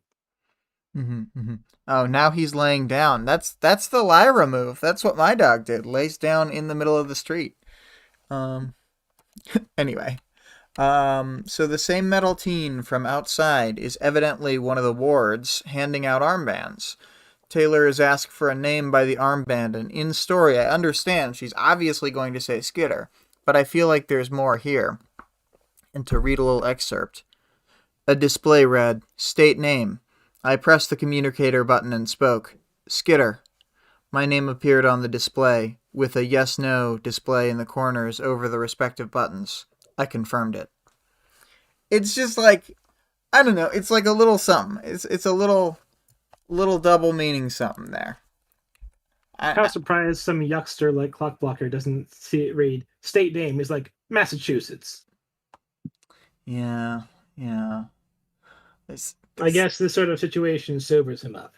Mm-hmm, mm-hmm. Oh, now he's laying down. That's the Lyra move. That's what my dog did. Lays down in the middle of the street. Anyway. So the same metal teen from outside is evidently one of the wards handing out armbands. Taylor is asked for a name by the armband, and in story, I understand she's obviously going to say Skitter, but I feel like there's more here. And to read a little excerpt. A display read, State name. I pressed the communicator button and spoke. Skitter. My name appeared on the display, with a yes-no display in the corners over the respective buttons. I confirmed it. It's just like, I don't know, it's like a little something. It's a little double meaning something there. How surprised some yuckster like Clockblocker doesn't see it read state name is like Massachusetts. Yeah. I guess this sort of situation sobers him up.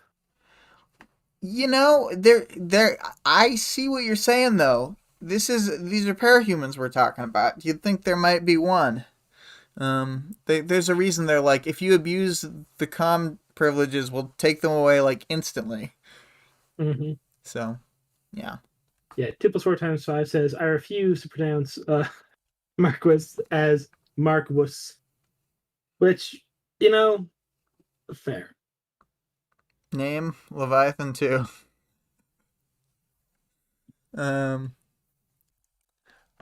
You know, I see what you're saying though. These are parahumans we're talking about. You'd think there might be one. There's a reason they're like, if you abuse the comm privileges, we'll take them away like instantly. Mm-hmm. So, yeah. Yeah, 2 + 4 × 5 says, I refuse to pronounce Marquis as Marquis. Which, fair. Name, Leviathan 2.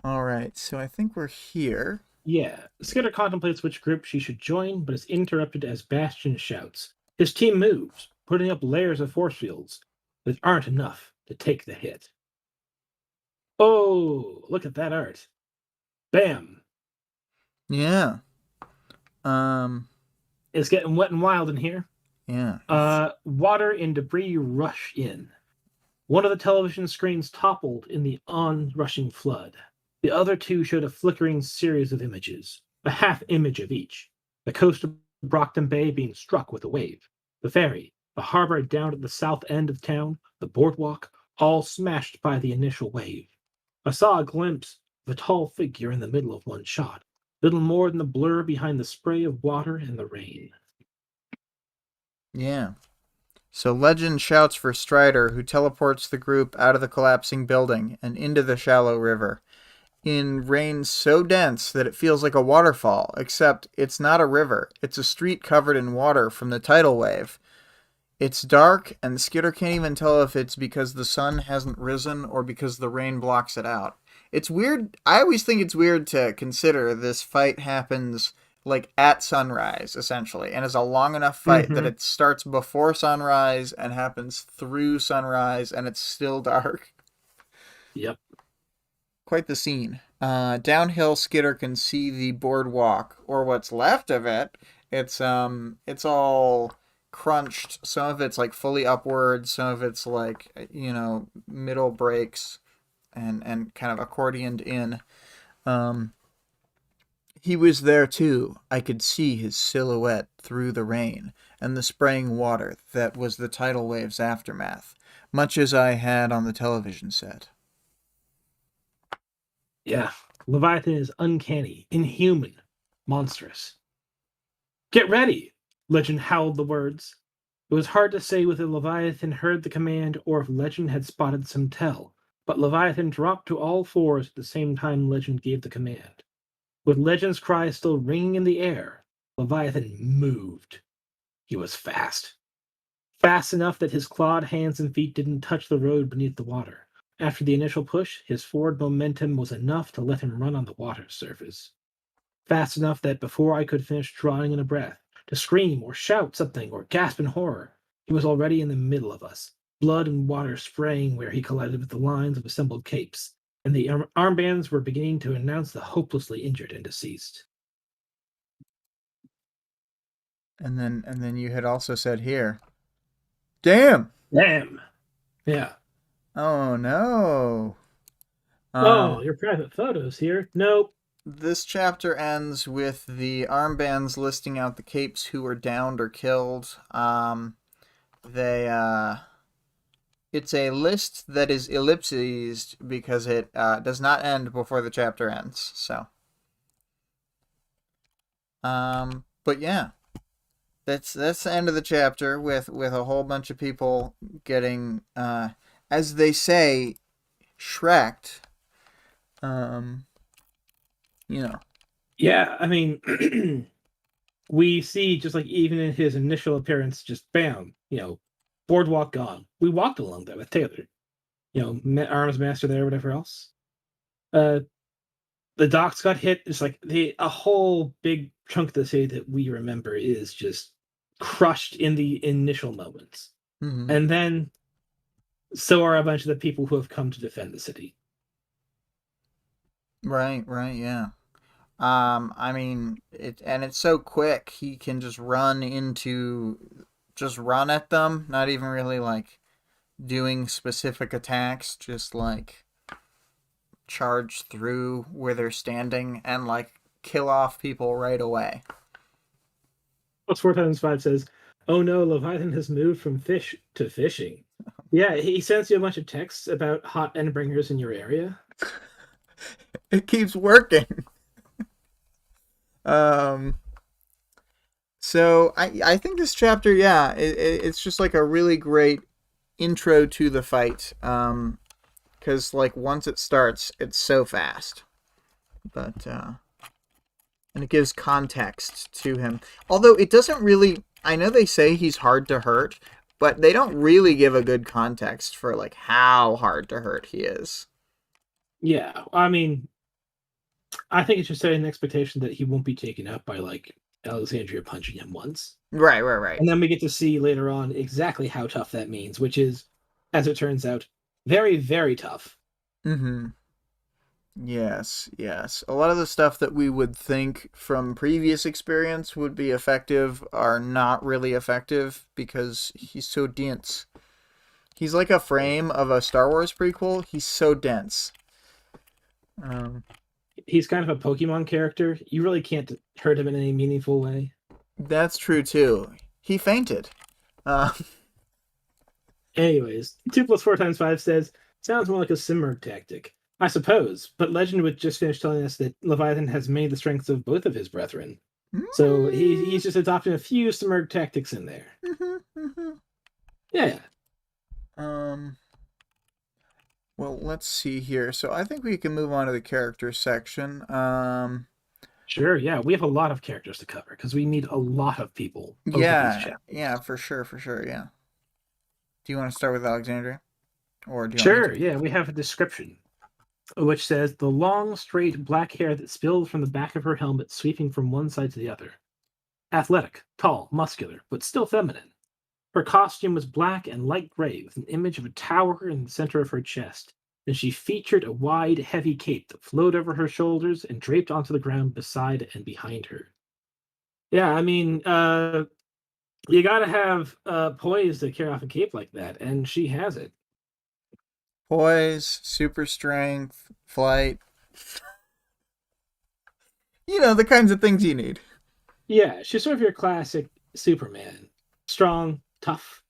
Alright, so I think we're here. Yeah, Skitter contemplates which group she should join, but is interrupted as Bastion shouts. His team moves, putting up layers of force fields that aren't enough to take the hit. Oh, look at that art. Bam. Yeah. It's getting wet and wild in here. Yeah. Water and debris rush in. One of the television screens toppled in the onrushing flood. The other two showed a flickering series of images, a half image of each. The coast of Brockton Bay being struck with a wave. The ferry, the harbor down at the south end of town, the boardwalk, all smashed by the initial wave. I saw a glimpse of a tall figure in the middle of one shot, little more than the blur behind the spray of water and the rain. Yeah. So legend shouts for Strider, who teleports the group out of the collapsing building and into the shallow river in rain so dense that it feels like a waterfall, except it's not a river. It's a street covered in water from the tidal wave. It's dark, and Skitter can't even tell if it's because the sun hasn't risen or because the rain blocks it out. It's weird. I always think it's weird to consider this fight happens like at sunrise, essentially, and is a long enough fight that Mm-hmm. it starts before sunrise and happens through sunrise, and it's still dark. Yep. Quite the scene. Downhill, Skitter can see the boardwalk, or what's left of it. It's all crunched. Some of it's like fully upward. Some of it's like middle breaks and kind of accordioned in. Um, he was there too. I could see his silhouette through the rain and the spraying water that was the tidal wave's aftermath, much as I had on the television set. Yeah. Leviathan is uncanny, inhuman, monstrous. Get ready! Legend howled the words. It was hard to say whether Leviathan heard the command or if Legend had spotted some tell, but Leviathan dropped to all fours at the same time Legend gave the command. With Legend's cry still ringing in the air, Leviathan moved. He was fast. Fast enough that his clawed hands and feet didn't touch the road beneath the water. After the initial push, his forward momentum was enough to let him run on the water's surface. Fast enough that before I could finish drawing in a breath, to scream or shout something or gasp in horror, he was already in the middle of us, blood and water spraying where he collided with the lines of assembled capes, and the armbands were beginning to announce the hopelessly injured and deceased. And then you had also said here, damn. Damn! Yeah. Oh no. Oh, Um, your private photos here? Nope. this chapter ends with the armbands listing out the capes who were downed or killed. They it's a list that is ellipsized because it does not end before the chapter ends. So, but yeah, that's the end of the chapter with a whole bunch of people getting, as they say, shreked. Um, you know. Yeah, I mean, we see just like even in his initial appearance, just bam, boardwalk gone. We walked along there with Taylor, arms master there, whatever else. Uh, the docks got hit. It's like a whole big chunk of the city that we remember is just crushed in the initial moments, Mm-hmm. and then so are a bunch of the people who have come to defend the city. Right, yeah. I mean, it's so quick. He can just run at them, not even really like doing specific attacks, just like charge through where they're standing and like kill off people right away. Plus 4 times 5 says, "Oh no, Leviathan has moved from fish to fishing." Yeah, he sends you a bunch of texts about hot endbringers in your area. It keeps working. um so I think this chapter, yeah, it's just like a really great intro to the fight. Because like once it starts, it's so fast. But and it gives context to him. Although it doesn't really, I know they say he's hard to hurt, but they don't really give a good context for like how hard to hurt he is. Yeah, I mean, I think it's just setting an expectation that he won't be taken out by like Alexandria punching him once. Right. And then we get to see later on exactly how tough that means, which is, as it turns out, very, very tough. Mm-hmm. Yes. A lot of the stuff that we would think from previous experience would be effective are not really effective because he's so dense. He's like a frame of a Star Wars prequel. He's so dense. He's kind of a Pokemon character. You really can't hurt him in any meaningful way. That's true too. He fainted. Uh, Anyways, 2 plus 4 times 5 says, sounds more like a Simmerg tactic. I suppose, but Legend would just finish telling us that Leviathan has made the strengths of both of his brethren. So he's just adopting a few Simmerg tactics in there. Yeah. Um, well, let's see here. So I think we can move on to the character section. Sure, yeah. We have a lot of characters to cover because we meet a lot of people over these yeah, chapters. for sure, yeah. Do you want to start with Alexandria? Or do you want me Sure, to? yeah. We have a description which says the long, straight black hair that spilled from the back of her helmet sweeping from one side to the other. Athletic, tall, muscular, but still feminine. Her costume was black and light gray with an image of a tower in the center of her chest, and she featured a wide, heavy cape that flowed over her shoulders and draped onto the ground beside and behind her. Yeah, I mean, you gotta have poise to carry off a cape like that, and she has it. Poise, super strength, flight. You know, the kinds of things you need. Yeah, she's sort of your classic Superman. Strong, tough,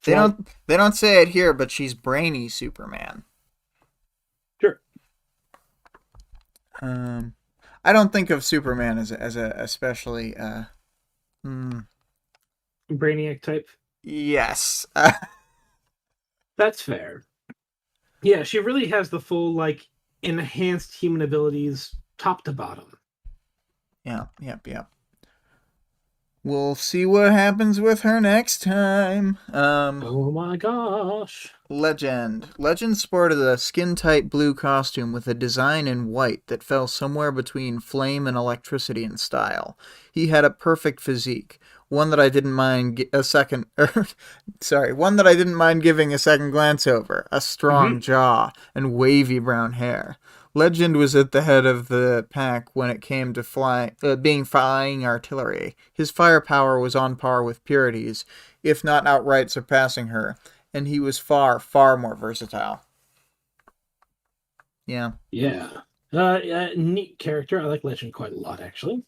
They flight. don't say it here, but she's brainy Superman. Sure. I don't think of Superman as a especially Brainiac type. yes. That's fair. Yeah, she really has the full, like, enhanced human abilities top to bottom. Yep. We'll see what happens with her next time. Oh my gosh. Legend. Legend sported a skin-tight blue costume with a design in white that fell somewhere between flame and electricity in style. He had a perfect physique, one that I didn't mind a second one that I didn't mind giving a second glance over, a strong Hmm. jaw and wavy brown hair. Legend was at the head of the pack when it came to being flying artillery. His firepower was on par with Purity's, if not outright surpassing her, and he was far more versatile. Yeah. Yeah. Neat character. I like Legend quite a lot, actually.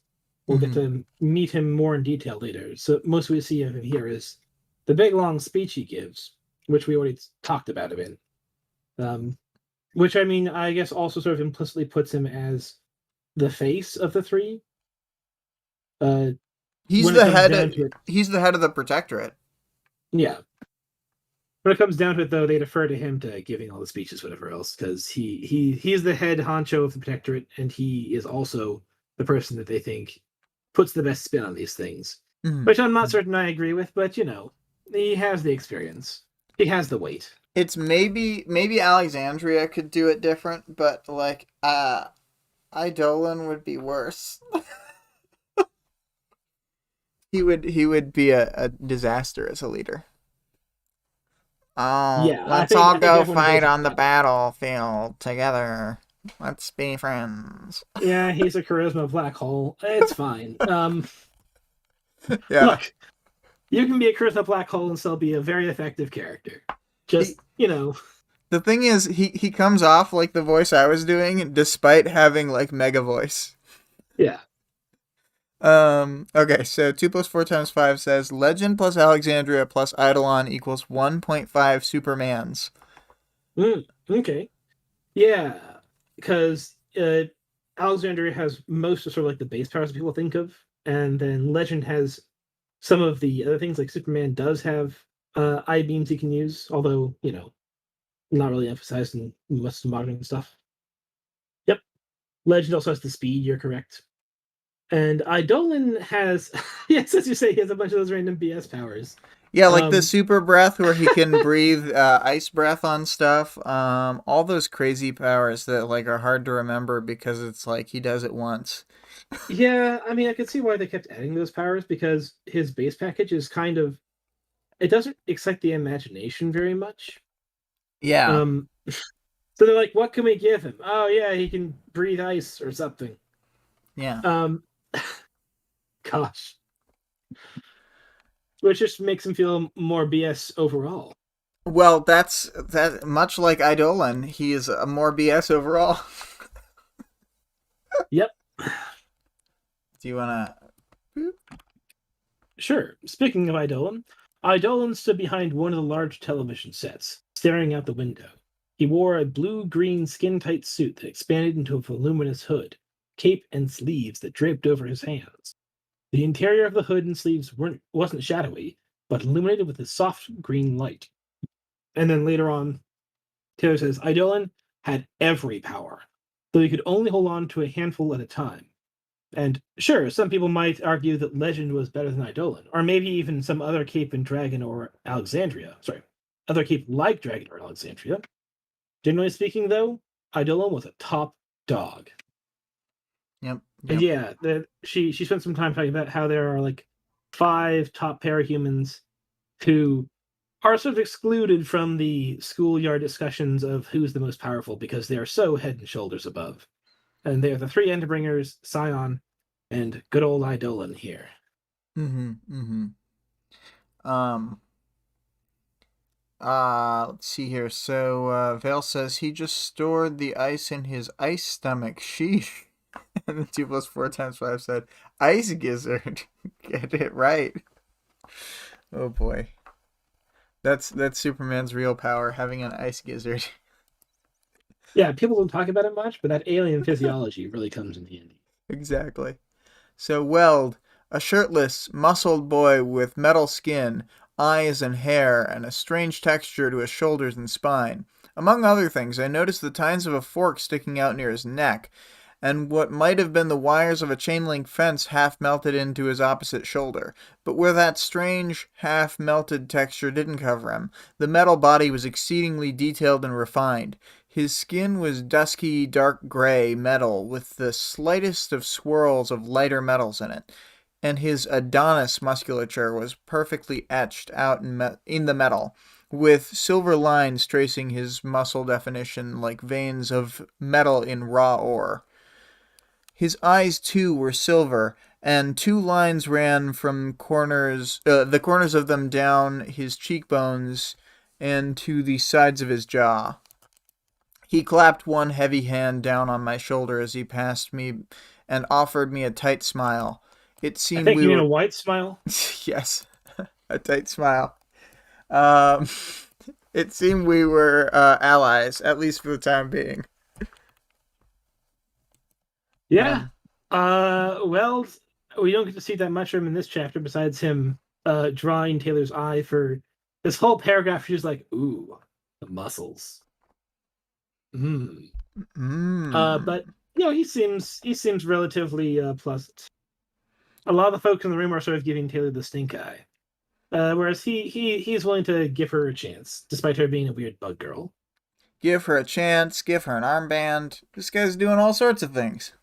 We'll get Mm-hmm. to meet him more in detail later. So most we see of him here is the big long speech he gives, which we already talked about him in. Which I mean, I guess also sort of implicitly puts him as the face of the three. Uh, He's when it the comes head. down to it, He's the head of the Protectorate. yeah. When it comes down to it, though, they defer to him to giving all the speeches, whatever else, because he's the head honcho of the protectorate, and he is also the person that they think puts the best spin on these things. Mm-hmm. Which I'm not certain I agree with, but you know, he has the experience. He has the weight. It's maybe Alexandria could do it different, but like Eidolon would be worse. He would be a disaster as a leader. Oh, Yeah, let's all I think go everyone fight agrees with on the that. battlefield together. Let's be friends. Yeah, he's a charisma black hole. It's fine. Yeah. Look, you can be a charisma black hole and still be a very effective character. He Just, you know, the thing is he comes off like the voice I was doing despite having like mega voice. yeah. Okay, so 2 plus 4 times 5 says Legend plus Alexandria plus Eidolon equals 1.5 Supermans. Okay. Yeah, because Alexandria has most of sort of like the base powers that people think of, and then Legend has some of the other things. Like Superman does have eye beams he can use, although you know not really emphasized in most of the modern stuff. Yep, Legend also has the speed. You're correct, and Eidolon has yes, as you say, he has a bunch of those random BS powers. Yeah, like the Um, super breath where he can breathe ice breath on stuff. All those crazy powers that like are hard to remember because it's like he does it once. yeah, I mean, I could see why they kept adding those powers because his base package is kind of it doesn't excite the imagination very much. Yeah, Um, so they're like, what can we give him? Oh yeah, he can breathe ice or something. yeah. Um, gosh, which just makes him feel more BS overall. Well, that's that. Much like Eidolon, he is a more BS overall. Yep, Do you wanna? sure. Speaking of Eidolon, Eidolon stood behind one of the large television sets, staring out the window. He wore a blue-green skin-tight suit that expanded into a voluminous hood, cape, and sleeves that draped over his hands. The interior of the hood and sleeves wasn't shadowy, but illuminated with a soft green light. And then later on, Taylor says Eidolon had every power, though he could only hold on to a handful at a time. And sure, some people might argue that Legend was better than Eidolon, or maybe even some other cape in Dragon or Alexandria. Sorry, other cape like Dragon or Alexandria. Generally speaking, though, Eidolon was a top dog. Yep. And yeah, she spent some time talking about how there are like 5 top parahumans who are sort of excluded from the schoolyard discussions of who's the most powerful because they are so head and shoulders above. And they are the 3 Endbringers, Scion, and good old Eidolon here. Mm-hmm. Mm-hmm. Let's see here. So, Vale says he just stored the ice in his ice stomach. Sheesh. And then 2 + 4 × 5 said, ice gizzard. Get it right. Oh boy. That's Superman's real power, having an ice gizzard. Yeah, people don't talk about it much, but that alien physiology really comes in handy. Exactly. So Weld, a shirtless, muscled boy with metal skin, eyes and hair, and a strange texture to his shoulders and spine. Among other things, I noticed the tines of a fork sticking out near his neck, and what might have been the wires of a chain-link fence half melted into his opposite shoulder. But where that strange, half-melted texture didn't cover him, the metal body was exceedingly detailed and refined. His skin was dusky, dark gray metal with the slightest of swirls of lighter metals in it, and his Adonis musculature was perfectly etched out in the metal, with silver lines tracing his muscle definition like veins of metal in raw ore. His eyes, too, were silver, and 2 lines ran from the corners of them down his cheekbones and to the sides of his jaw. He clapped one heavy hand down on my shoulder as he passed me and offered me a tight smile. It I seemed think we you mean were... a white smile? Yes, a tight smile. Um, it seemed we were allies, at least for the time being. Yeah. Um, Well, we don't get to see that much of him in this chapter besides him drawing Taylor's eye for this whole paragraph. She's like, ooh, the muscles. Hmm. But mm, he seems relatively pleasant. A lot of the folks in the room are sort of giving Taylor the stink eye, whereas he's willing to give her a chance, despite her being a weird bug girl. give her a chance, give her an armband. This guy's doing all sorts of things.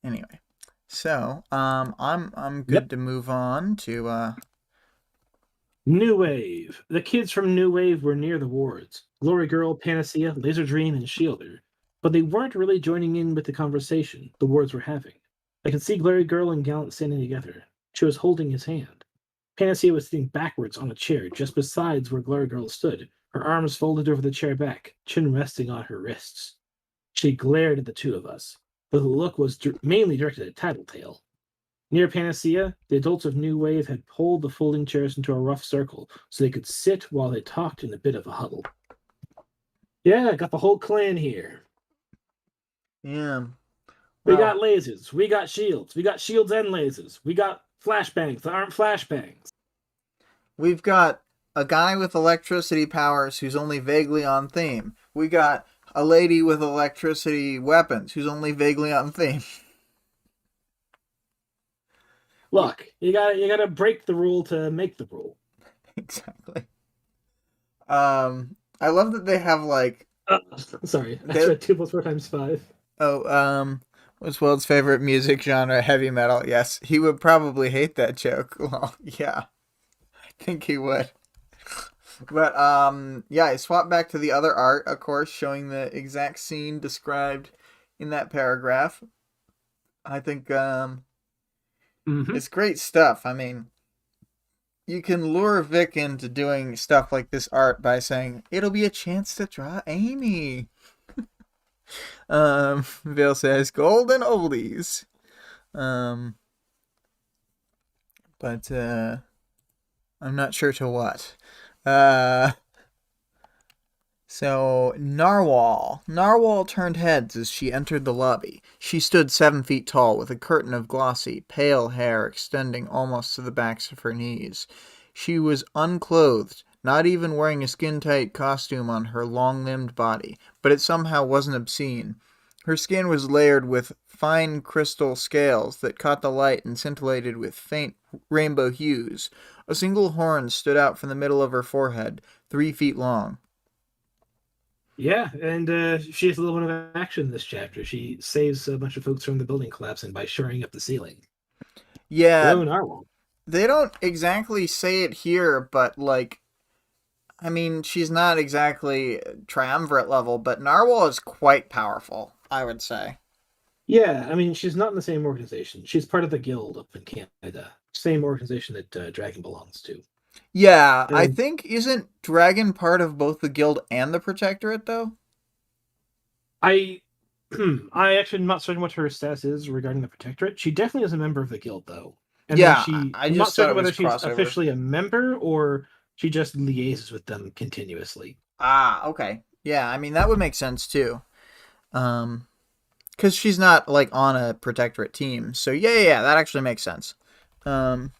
Anyway, so I'm good Yep. to move on to New Wave. The kids from New Wave were near the wards. Glory Girl, Panacea, Laser Dream, and Shielder. But they weren't really joining in with the conversation the wards were having. I could see Glory Girl and Gallant standing together. She was holding his hand. Panacea was sitting backwards on a chair just beside where Glory Girl stood, her arms folded over the chair back, chin resting on her wrists. She glared at the 2 of us, but the look was mainly directed at Tattletale. Near Panacea, the adults of New Wave had pulled the folding chairs into a rough circle so they could sit while they talked in a bit of a huddle. Yeah, got the whole clan here. yeah. We Well, got lasers. We got shields. We got shields and lasers. We got flashbangs that aren't flashbangs. we've got a guy with electricity powers who's only vaguely on theme. We got a lady with electricity weapons who's only vaguely on theme. Look, you gotta break the rule to make the rule. Exactly. I love that they have like Sorry, I they, read 2 plus 4 times 5. what's World's favorite music genre? Heavy metal. Yes, he would probably hate that joke. Well, yeah, I think he would. But yeah, I swapped back to the other art, of course, showing the exact scene described in that paragraph. I think Mm-hmm. it's great stuff. I mean, you can lure Vic into doing stuff like this art by saying it'll be a chance to draw Amy. Vale says golden oldies. Um, but I'm not sure to what. Uh, So, Narwhal. Narwhal turned heads as she entered the lobby. She stood 7 feet tall, with a curtain of glossy, pale hair extending almost to the backs of her knees. She was unclothed, not even wearing a skin-tight costume on her long-limbed body, but it somehow wasn't obscene. Her skin was layered with fine crystal scales that caught the light and scintillated with faint rainbow hues. A single horn stood out from the middle of her forehead, 3 feet long. Yeah, and she has a little bit of action in this chapter. She saves a bunch of folks from the building collapsing by shoring up the ceiling. Yeah, Hello, Narwhal. they don't exactly say it here, but like, I mean, she's not exactly triumvirate level, but Narwhal is quite powerful, I would say. Yeah, I mean, she's not in the same organization. She's part of the guild up in Canada, same organization that Dragon belongs to. Yeah, I And think isn't Dragon part of both the guild and the Protectorate though? I, I actually am not certain what her status is regarding the Protectorate. She definitely is a member of the guild, though. And then Yeah, I I'm not just thought certain it was whether she's crossover. officially a member or she just liaises with them continuously. Ah, okay. Yeah, I mean that would make sense too. Um, because she's not like on a Protectorate team, so yeah, that actually makes sense. Um,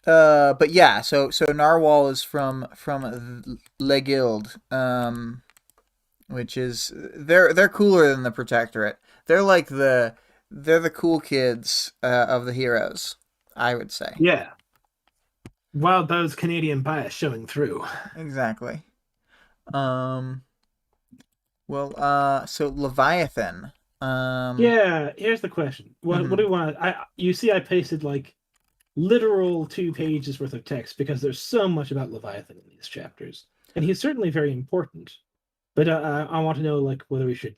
but yeah, so Narwhal is from Le Guild, which is they're cooler than the Protectorate. They're like they're the cool kids of the heroes, I would say. Yeah. Wildbow's Canadian bias showing through. Exactly. Um. Well. So Leviathan. Um. Yeah, here's the question. What do Mhm. we want? You see I pasted like literal 2 pages worth of text because there's so much about Leviathan in these chapters. And he's certainly very important. But I want to know like whether we should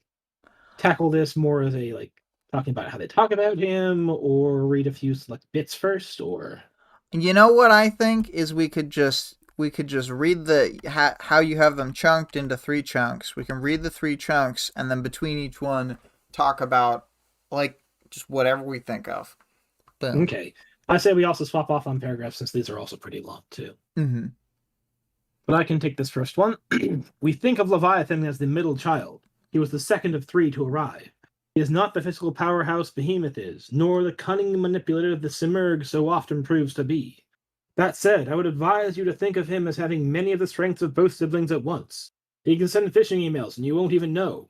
tackle this more as a like talking about how they talk about him or read a few select bits first or You know what I think is we could just read the how you have them chunked into 3 chunks. We can read the 3 chunks and then between each one talk about like just whatever we think of. Boom. okay. I say we also swap off on paragraphs since these are also pretty long too. Mm-hmm. But I can take this first one. We think of Leviathan as the middle child. He was the second of three to arrive. He is not the physical powerhouse Behemoth is, nor the cunning manipulator the Simurgh so often proves to be. That said, I would advise you to think of him as having many of the strengths of both siblings at once. He can send phishing emails and you won't even know.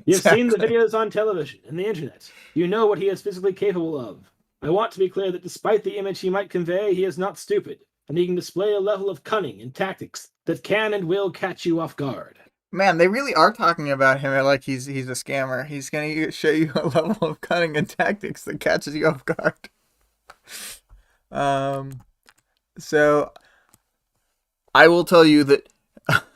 You have seen the Exactly. videos on television and the internet. You know what he is physically capable of. I want to be clear that despite the image he might convey, he is not stupid, and he can display a level of cunning and tactics that can and will catch you off guard. Man, they really are talking about him like he's a scammer. He's gonna show you a level of cunning and tactics that catches you off guard. Um. So I will tell you that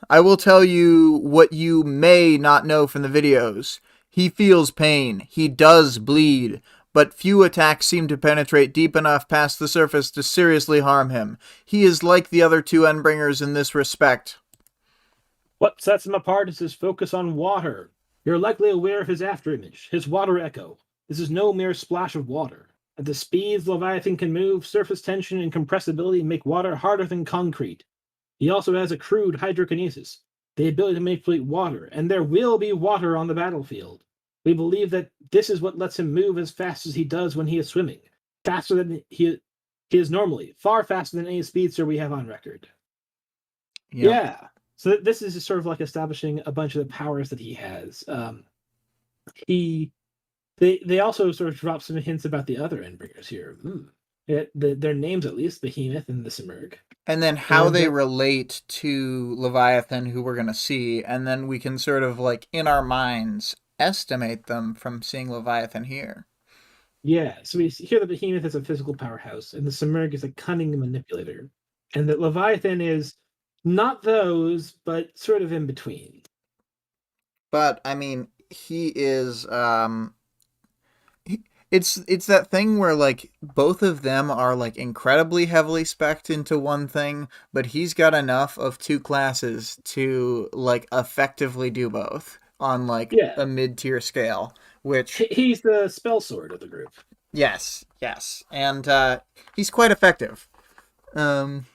I will tell you what you may not know from the videos. He feels pain. He does bleed. But few attacks seem to penetrate deep enough past the surface to seriously harm him. He is like the other two Endbringers in this respect. What sets him apart is his focus on water. You're likely aware of his afterimage, his water echo. This is no mere splash of water. At the speeds Leviathan can move, surface tension and compressibility make water harder than concrete. He also has a crude hydrokinesis, the ability to manipulate water, and there will be water on the battlefield. We believe that this is what lets him move as fast as he does when he is swimming, faster than he is normally, far faster than any speedster we have on record. Yep. Yeah. So this is just sort of like establishing a bunch of the powers that he has. He they also sort of drop some hints about the other Endbringers here. Their names at least, Behemoth and the Simurgh. And then how And they relate to Leviathan, who we're going to see, and then we can sort of like in our minds estimate them from seeing Leviathan here. yeah, so we hear that Behemoth is a physical powerhouse, and the Simurgh is a cunning manipulator, and that Leviathan is not those, but sort of in between. But I mean, he is it's that thing where like both of them are like incredibly heavily specced into one thing, but he's got enough of 2 classes to like effectively do both on like Yeah, a mid-tier scale, which he's the spell sword of the group. yes, and he's quite effective, um,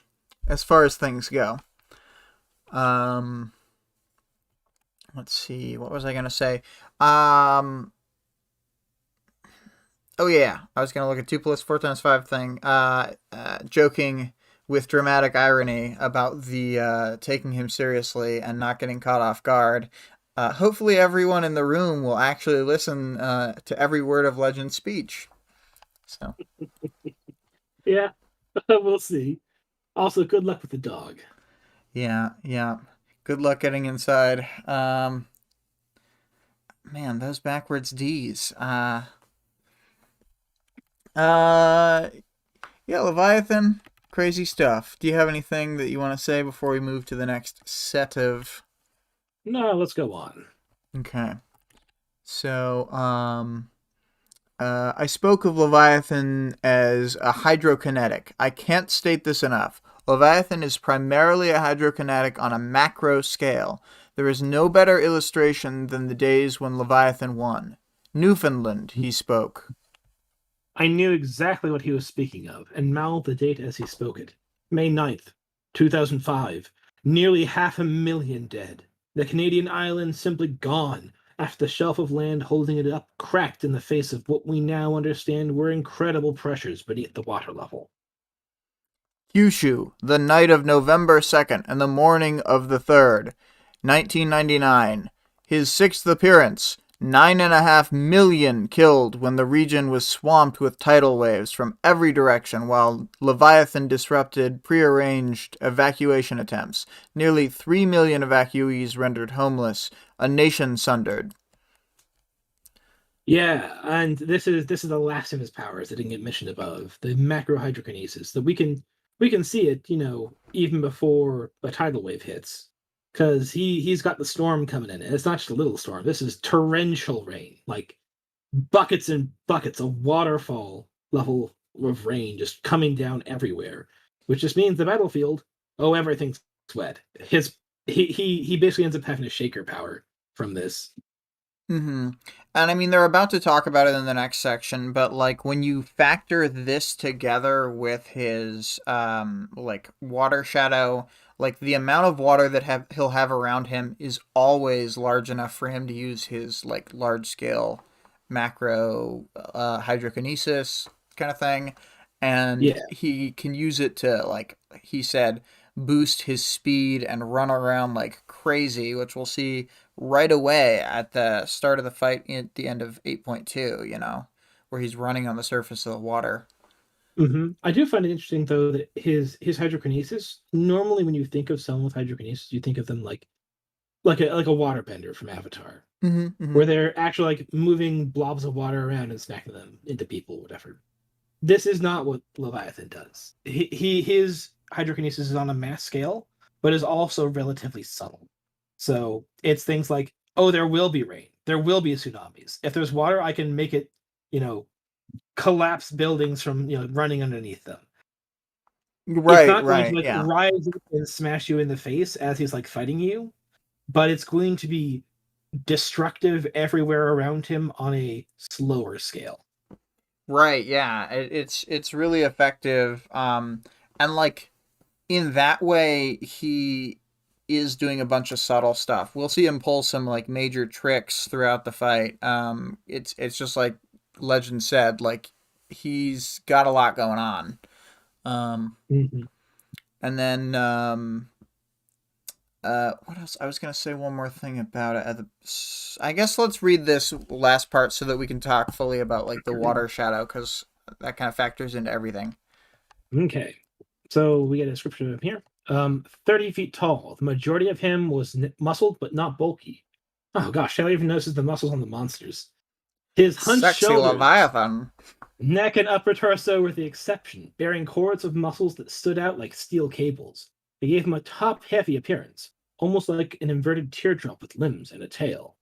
as far as things go. Um, let's see, what was I gonna say? Um, oh yeah, I was gonna look at 2 plus 4 times 5 thing. Joking with dramatic irony about the taking him seriously and not getting caught off guard. Hopefully, everyone in the room will actually listen to every word of Legend's speech. So Yeah, we'll see. Also, good luck with the dog. yeah, yeah. Good luck getting inside. Man, those backwards D's. Uh, yeah, Leviathan, crazy stuff. Do you have anything that you want to say before we move to the next set of? No, let's go on. Okay. So, I spoke of Leviathan as a hydrokinetic. I can't state this enough. Leviathan is primarily a hydrokinetic on a macro scale. There is no better illustration than the days when Leviathan won. Newfoundland, he spoke. I knew exactly what he was speaking of, and mouthed the date as he spoke it. May 9th, 2005. Nearly 500,000 dead. The Canadian island simply gone, after the shelf of land holding it up cracked in the face of what we now understand were incredible pressures beneath the water level. Kyushu, the night of November 2nd and the morning of the 3rd, 1999. His 6th appearance. 9.5 million killed when the region was swamped with tidal waves from every direction while Leviathan disrupted prearranged evacuation attempts. Nearly 3 million evacuees rendered homeless, a nation sundered. Yeah, and this is the last of his powers that didn't get mentioned above, the macro hydrokinesis. That we can see it, even before a tidal wave hits. Because he's got the storm coming in. And it's not just a little storm. This is torrential rain. Like buckets and buckets of waterfall level of rain just coming down everywhere. Which just means the battlefield, oh, everything's wet. He basically ends up having a shaker power from this. Mm-hmm. And I mean, they're about to talk about it in the next section, but like when you factor this together with his like water shadow, like the amount of water that he'll have around him is always large enough for him to use his like large scale macro hydrokinesis kind of thing, and Yeah. he can use it to like he said boost his speed and run around like crazy, which we'll see right away at the start of the fight at the end of 8.2, where he's running on the surface of the water. I do find it interesting though that his hydrokinesis. Normally, when you think of someone with hydrokinesis, you think of them like a waterbender from Avatar, Mm-hmm, mm-hmm. where they're actually like moving blobs of water around and smacking them into people, whatever. This is not what Leviathan does. His hydrokinesis is on a mass scale, but is also relatively subtle. So it's things like, oh, there will be rain, there will be tsunamis. If there's water, I can make it, you know, collapse buildings from running underneath them. It's Right, not going to right, like yeah. rise up and smash you in the face as he's like fighting you, but it's going to be destructive everywhere around him on a slower scale. Right, yeah. It's really effective. And like in that way, he is doing a bunch of subtle stuff. We'll see him pull some like major tricks throughout the fight. It's just like Legend said, like he's got a lot going on. Um, Mhm. and then what else? I was gonna say one more thing about it. I guess let's read this last part so that we can talk fully about like the water shadow because that kind of factors into everything. Okay. So we get a description of him here. 30 feet tall. The majority of him was muscled but not bulky. Oh gosh, Shelley even notices the muscles on the monsters. His hunched Sexy shoulders, Leviathan. neck, and upper torso were the exception, bearing cords of muscles that stood out like steel cables. They gave him a top-heavy appearance, almost like an inverted teardrop with limbs and a tail.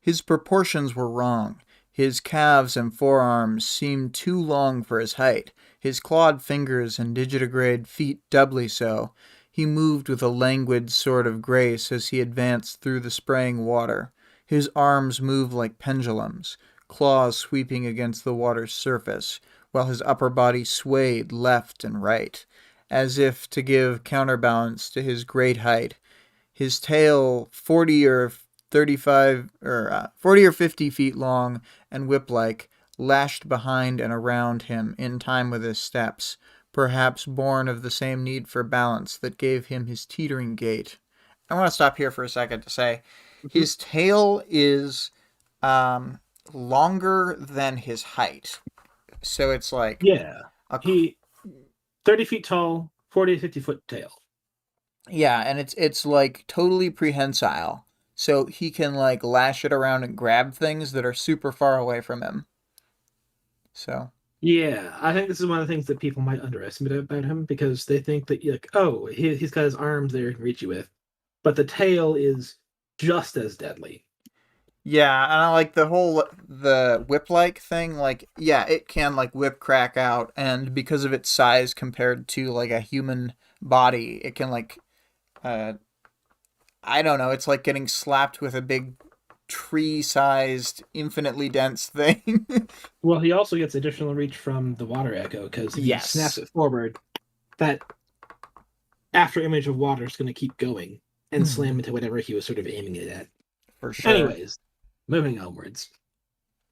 His proportions were wrong. His calves and forearms seemed too long for his height, his clawed fingers and digitigrade feet doubly so. He moved with a languid sort of grace as he advanced through the spraying water. His arms moved like pendulums, claws sweeping against the water's surface, while his upper body swayed left and right. as if to give counterbalance to his great height. His tail, 40 or 35 or 40 or 50 feet long and whip-like, lashed behind and around him in time with his steps, perhaps born of the same need for balance that gave him his teetering gait. I want to stop here for a second to say Mhm. his tail is longer than his height. So it's like Yeah. a He 30 feet tall, 40 to 50 foot tail. yeah, and it's like totally prehensile. So he can like lash it around and grab things that are super far away from him. So Yeah, I think this is one of the things that people might underestimate about him because they think that like, oh, he's got his arms there he can reach you with, but the tail is just as deadly. yeah, and I like the whip like thing. Like, yeah, it can like whip crack out, and because of its size compared to like a human body, it can like uh I don't know, it's like getting slapped with a big tree-sized, infinitely dense thing. Well, he also gets additional reach from the water echo because if he snaps Yes, it forward, that after image of water is going to keep going and slam into whatever he was sort of aiming it at. for sure. Anyways, moving onwards.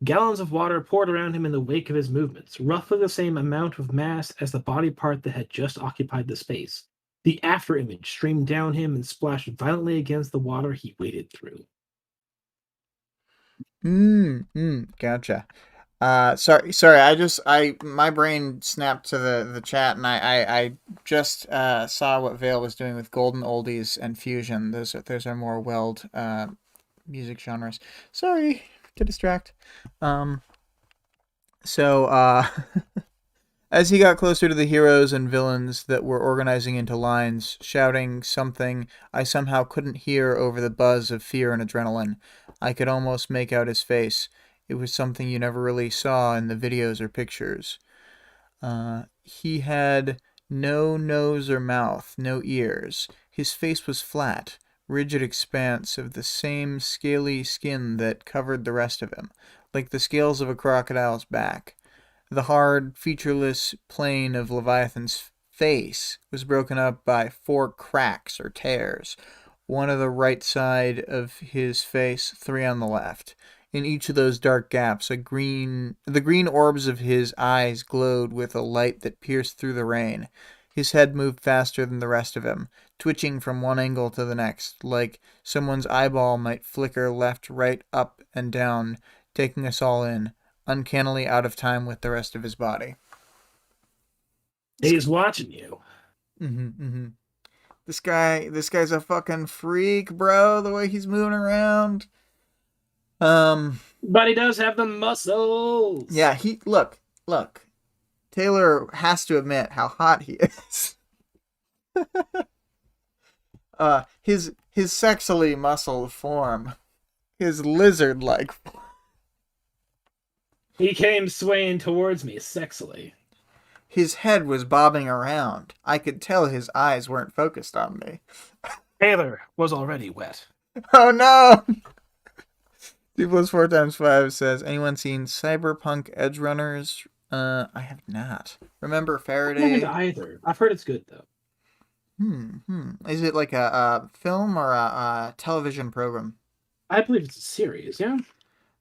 Gallons of water poured around him in the wake of his movements, roughly the same amount of mass as the body part that had just occupied the space. The afterimage streamed down him and splashed violently against the water he waded through. Gotcha. Sorry. My brain snapped to the chat, and I just saw what Vale was doing with Golden Oldies and Fusion. Those are more weld music genres. Sorry to distract. Um, so as he got closer to the heroes and villains that were organizing into lines, shouting something I somehow couldn't hear over the buzz of fear and adrenaline, I could almost make out his face. It was something you never really saw in the videos or pictures. He had no nose or mouth, no ears. His face was flat, rigid expanse of the same scaly skin that covered the rest of him, like the scales of a crocodile's back. The hard, featureless plane of Leviathan's face was broken up by 4 cracks or tears, one on the right side of his face, 3 on the left. In each of those dark gaps, the green orbs of his eyes glowed with a light that pierced through the rain. His head moved faster than the rest of him, twitching from one angle to the next, like someone's eyeball might flicker left, right, up, and down, taking us all in, uncannily out of time with the rest of his body. He's watching you. Mm-hmm. This guy's a fucking freak, bro. The way he's moving around. But he does have the muscles. Yeah. Look. Taylor has to admit how hot he is. His sexily muscled form, his lizard-like form. He came swaying towards me sexily. His head was bobbing around. I could tell his eyes weren't focused on me. Taylor was already wet. Oh no! 2 plus 4 times 5 says, anyone seen Cyberpunk Edge Runners? I have not. Remember I haven't Faraday? either. I've heard it's good though. Is it like a film or a television program? I believe it's a series, yeah?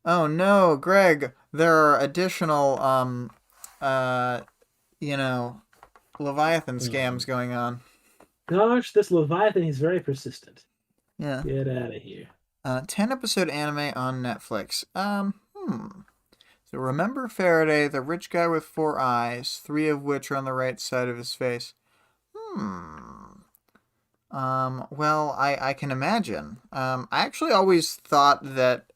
Oh no, Greg, there are additional uh you know, Leviathan scams going on. Gosh, this Leviathan is very persistent. Yeah. Get out of here. 10-episode anime on Netflix. So remember Faraday, the rich guy with 4 eyes, 3 of which are on the right side of his face. Well, I can imagine. I actually always thought that,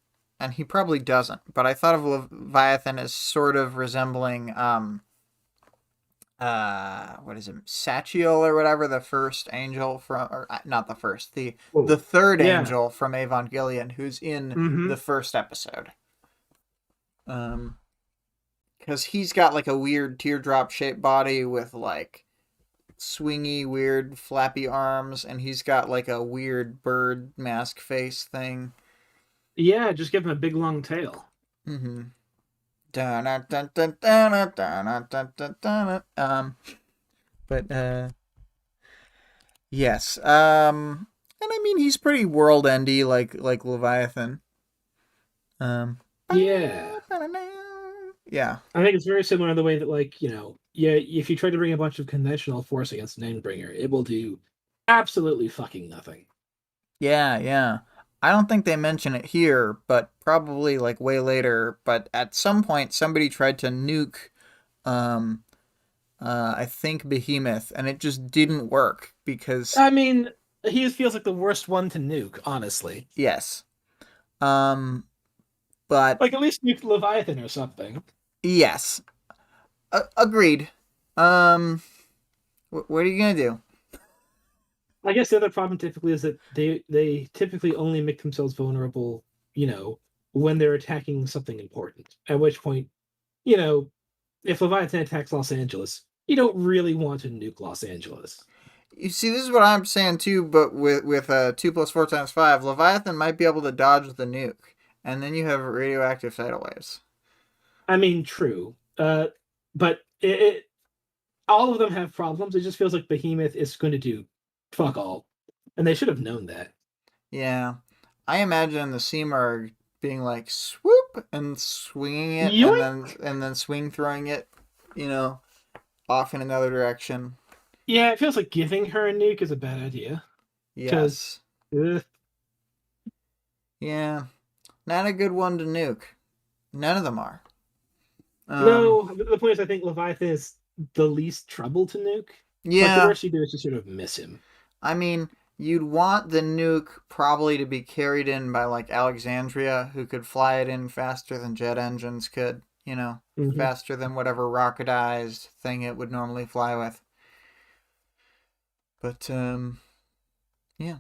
and he probably doesn't, but I thought of Leviathan as sort of resembling, what is it, Sachiel or whatever, the first angel from, or not the first, the third angel from Evangelion, who's in the first episode. Because he's got like a weird teardrop shaped body with like swingy, weird, flappy arms, and he's got like a weird bird mask face thing. Yeah, just give him a big long tail. But Yes. And I mean he's pretty world endy like Leviathan. Um. Yeah. Yeah. I think it's very similar in the way that, like, yeah, if you try to bring a bunch of conventional force against an Endbringer, it will do absolutely fucking nothing. Yeah, yeah. I don't think they mention it here, but probably like way later. But at some point, somebody tried to nuke, um, I think Behemoth, and it just didn't work because I mean, he feels like the worst one to nuke, honestly. yes, um, but Like, at least nuke Leviathan or something. yes, agreed. Um, what are you gonna do? I guess the other problem typically is that they typically only make themselves vulnerable, when they're attacking something important. At which point, you know, if Leviathan attacks Los Angeles, you don't really want to nuke Los Angeles. You see, this is what I'm saying too. But with 2 + 4 × 5, Leviathan might be able to dodge the nuke, and then you have radioactive tidal waves. I mean, true. But all of them have problems. It just feels like Behemoth is going to do fuck all, and they should have known that. Yeah. I imagine the Seamarg being like swoop and swinging it Yoink! and then swing throwing it, you know, off in another direction. Yeah, it feels like giving her a nuke is a bad idea because Yes. Yeah. Not a good one to nuke. None of them are. Um no. The point is, I think Leviathan is the least trouble to nuke. Like the yeah, worst you do is just sort of miss him. I mean, you'd want the nuke probably to be carried in by like Alexandria, who could fly it in faster than jet engines could, Hmm. faster than whatever rocketized thing it would normally fly with. But yeah.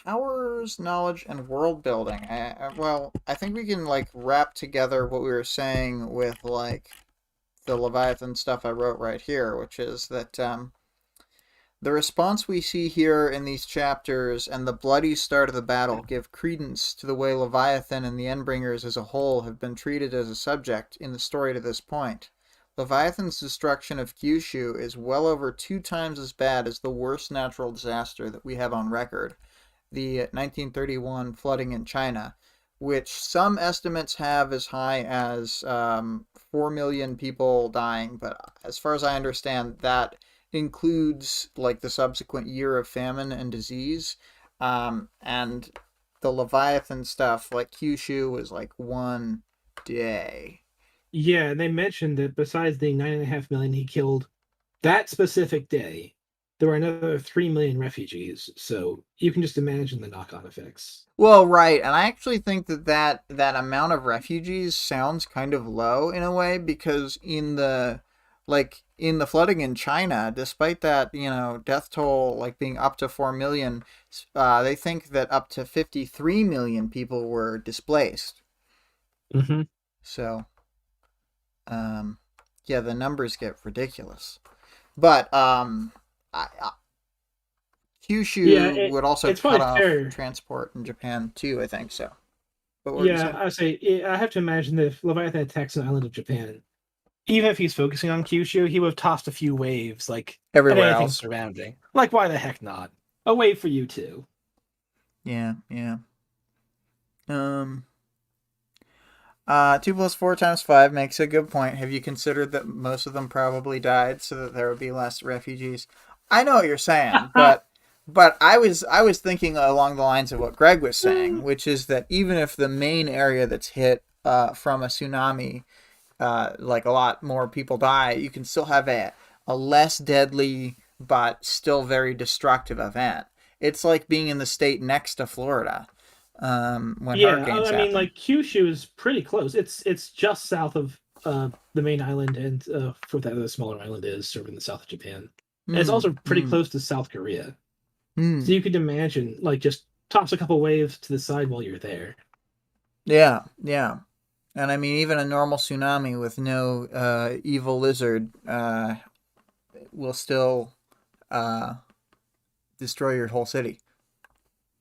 Powers, knowledge, and world building. Well, I think we can like wrap together what we were saying with like the Leviathan stuff I wrote right here, which is that the response we see here in these chapters and the bloody start of the battle give credence to the way Leviathan and the Endbringers as a whole have been treated as a subject in the story to this point. Leviathan's destruction of Kyushu is well over 2 times as bad as the worst natural disaster that we have on record, the 1931 flooding in China, which some estimates have as high as 4 million people dying. But as far as I understand, that includes like the subsequent year of famine and disease. And the Leviathan stuff, like Kyushu, was like one day. Yeah, they mentioned that besides the 9.5 million he killed that specific day, there were another 3 million refugees. So you can just imagine the knock-on effects. Well, right, and I actually think that amount of refugees sounds kind of low in a way because in the flooding in China, despite that death toll like being up to 4 million, they think that up to 53 million people were displaced. Hmm. So, um, yeah, the numbers get ridiculous. But Yeah, Kyushu would also it's cut probably off fair. transport in Japan too. I think so. But what were you Yeah, saying? I say I have to imagine that if Leviathan attacks an island of Japan, even if he's focusing on Kyushu, he would have tossed a few waves, like at Everywhere anything else. surrounding. Like, why the heck not? A wave for you too. Yeah, yeah. Um, 2 + 4 × 5 makes a good point. Have you considered that most of them probably died so that there would be less refugees? I know what you're saying, but I was thinking along the lines of what Greg was saying, which is that even if the main area that's hit from a tsunami, like a lot more people die, you can still have a less deadly but still very destructive event. It's like being in the state next to Florida when Yeah, hurricanes I mean, happen. like Kyushu is pretty close. It's just south of the main island, and for that the smaller island is sort of in the south of Japan. And it's Hmm. also pretty Hmm. close to South Korea. So Hmm. you could imagine, like, just toss a couple waves to the side while you're there. Yeah. Yeah. And I mean, even a normal tsunami with no evil lizard will still uh, destroy your whole city.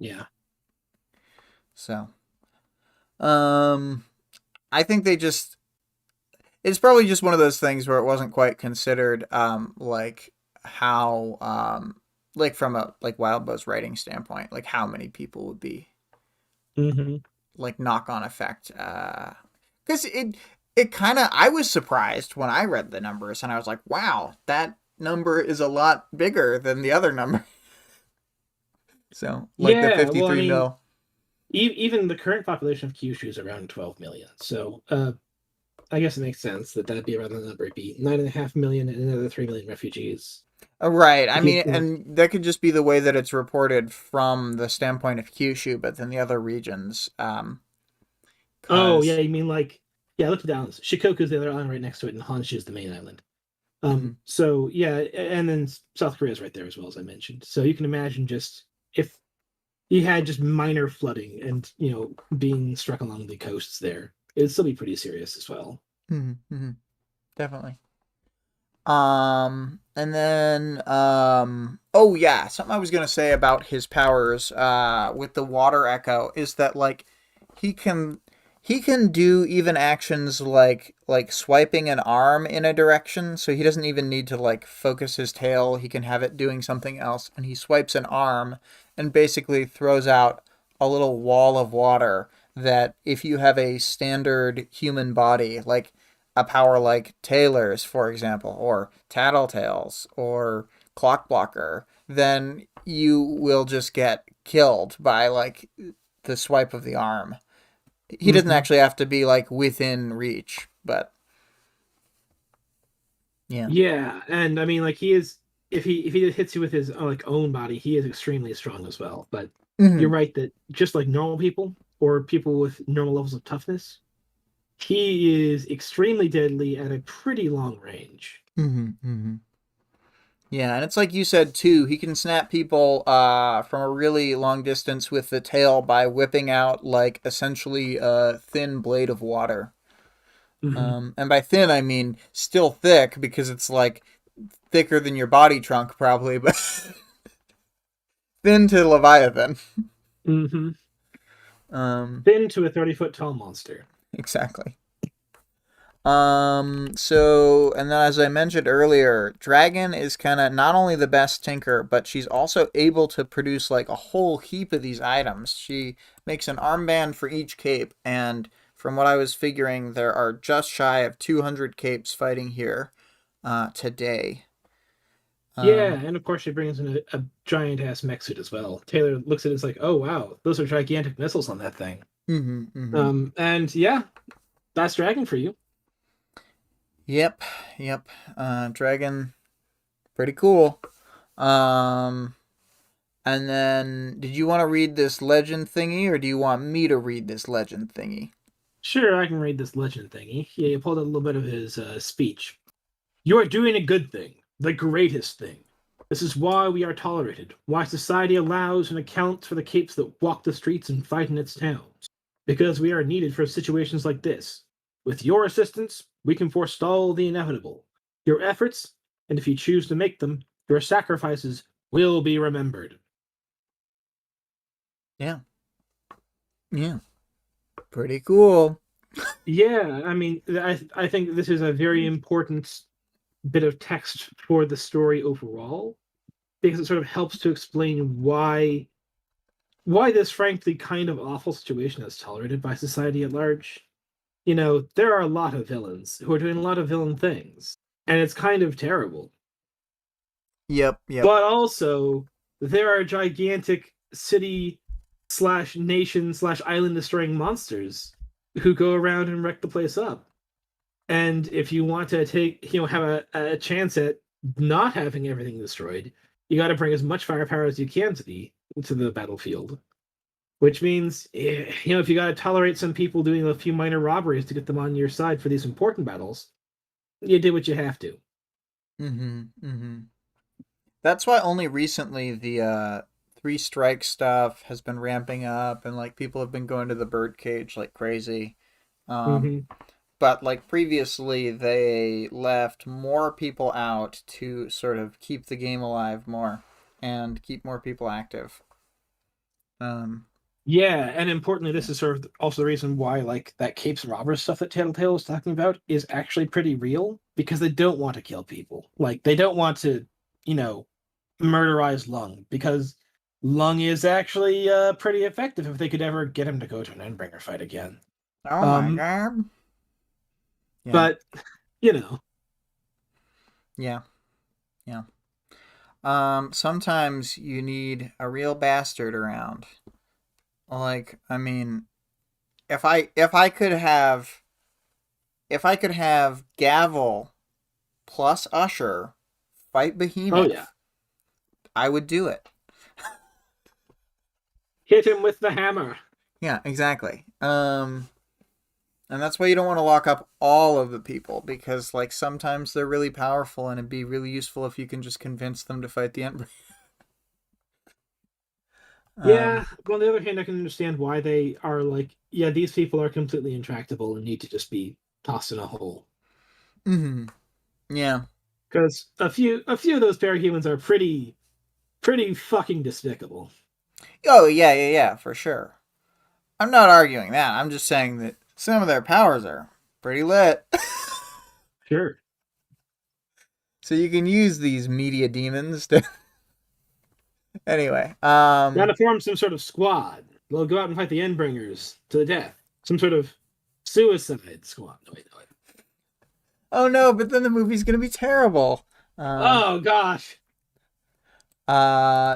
Yeah. So, um, I think they just it's probably just one of those things where it wasn't quite considered like how like from a like Wildbow's writing standpoint, like how many people would be Hmm. like knock on effect. Because it kind of, I was surprised when I read the numbers and I was like, wow, that number is a lot bigger than the other number. So like the Yeah, well, I 53 mean, mil. even the current population of Kyushu is around 12 million. So I guess it makes sense that that'd be around the number. It'd be 9.5 million and another 3 million refugees. Right. I If you, mean, and that could just be the way that it's reported from the standpoint of Kyushu, but then the other regions, oh yeah, cause. you mean like yeah, look at the islands. Shikoku's the other island right next to it, and Honshu's the main island. Mhm. So yeah, and then South Korea is right there as well as I mentioned. So you can imagine just if you had just minor flooding and being struck along the coasts there, it'd still be pretty serious as well. Mhm. Mhm. Definitely. And then, oh yeah, something I was gonna say about his powers, with the water echo is that like he can he can do even actions like swiping an arm in a direction, so he doesn't even need to like focus his tail. He can have it doing something else, and he swipes an arm and basically throws out a little wall of water that if you have a standard human body, like a power like Taylor's, for example, or Tattletale's, or Clockblocker, then you will just get killed by like the swipe of the arm. He doesn't Hmm. actually have to be like within reach, but yeah. Yeah, and I mean like he is if he hits you with his like own body, he is extremely strong as well. But you're Mm-hmm. right that just like normal people or people with normal levels of toughness, he is extremely deadly at a pretty long range. Mm-hmm. Mm-hmm. Yeah, and it's like you said too. He can snap people from a really long distance with the tail by whipping out like essentially a thin blade of water. Hmm. And by thin, I mean still thick because it's like thicker than your body trunk, probably, but thin to Leviathan. Hmm. Um, Thin to a 30-foot tall monster. exactly. So, and then as I mentioned earlier, Dragon is kind of not only the best tinker, but she's also able to produce like a whole heap of these items. She makes an armband for each cape, and from what I was figuring, there are just shy of 200 capes fighting here today. Yeah, Um, and of course she brings in a giant ass mech suit as well. Taylor looks at it, it's like, oh wow, those are gigantic missiles on that thing. mhm, mhm. And yeah, that's Dragon for you. Yep, yep. Dragon, pretty cool. Um, and then, did you want to read this legend thingy, or do you want me to read this legend thingy? Sure, I can read this legend thingy. Yeah, he pulled out a little bit of his speech. You are doing a good thing, the greatest thing. This is why we are tolerated, why society allows and accounts for the capes that walk the streets and fight in its towns. Because we are needed for situations like this. With your assistance, we can forestall the inevitable. Your efforts, and if you choose to make them, your sacrifices will be remembered. Yeah, yeah, pretty cool. Yeah, I mean, I think this is a very important bit of text for the story overall because it sort of helps to explain why this frankly kind of awful situation is tolerated by society at large. There are a lot of villains who are doing a lot of villain things, and it's kind of terrible. Yep, yep. But also, there are gigantic city slash nation slash island destroying monsters who go around and wreck the place up. And if you want to have a chance at not having everything destroyed, you got to bring as much firepower as you can to the battlefield. Which means, if you got to tolerate some people doing a few minor robberies to get them on your side for these important battles, you do what you have to. Mm-hmm, mm-hmm. That's why only recently the three strike stuff has been ramping up, and like people have been going to the birdcage like crazy. Um, Hmm. but like previously, they left more people out to sort of keep the game alive more and keep more people active. Um, Yeah, and importantly, yeah. this is sort of also the reason why like that Capes and Robbers stuff that Tattletale was talking about is actually pretty real because they don't want to kill people. Like they don't want to. murderize Lung, because Lung is actually pretty effective if they could ever get him to go to an Endbringer fight again. Oh my Um, god. Yeah. but you know, Yeah. Yeah. Sometimes you need a real bastard around. Like, I mean, if I could have Gavel plus Usher fight oh yeah, Behemoth, I would do it. hit him with the hammer. Yeah, exactly. And that's why you don't want to lock up all of the people, because like sometimes they're really powerful and it'd be really useful if you can just convince them to fight the Emperor. Yeah, but on the other hand, I can understand why they are like, yeah, these people are completely intractable and need to just be tossed in a hole. Mm-hmm. Yeah. Because a few of those parahumans are pretty fucking despicable. Oh yeah, yeah, yeah, for sure. I'm not arguing that. I'm just saying that some of their powers are pretty lit. Sure. So you can use these media demons to anyway. Gotta form some sort of squad. We'll go out and fight the Endbringers to the death. Some sort of suicide squad. No, wait, no, wait. Oh no, but then the movie's gonna be terrible. Um Oh gosh.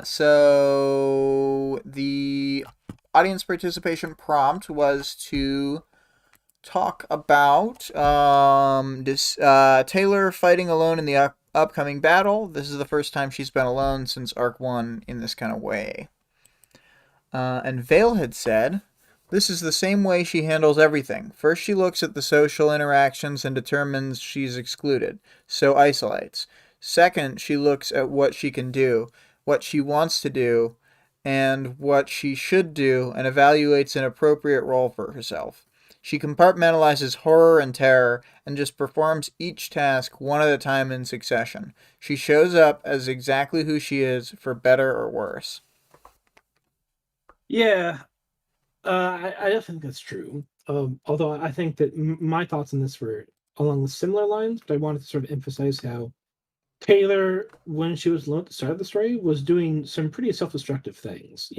so the audience participation prompt was to talk about Taylor fighting alone in the upcoming battle. This is the first time she's been alone since Arc 1 in this kind of way. And Vale had said, this is the same way she handles everything. First, she looks at the social interactions and determines she's excluded, so isolates. Second, she looks at what she can do, what she wants to do, and what she should do, and evaluates an appropriate role for herself. She compartmentalizes horror and terror and just performs each task one at a time in succession. She shows up as exactly who she is, for better or worse. Yeah, I don't think that's true. Although I think that my thoughts on this were along similar lines, but I wanted to sort of emphasize how Taylor, when she was alone at the start of the story, was doing some pretty self-destructive things.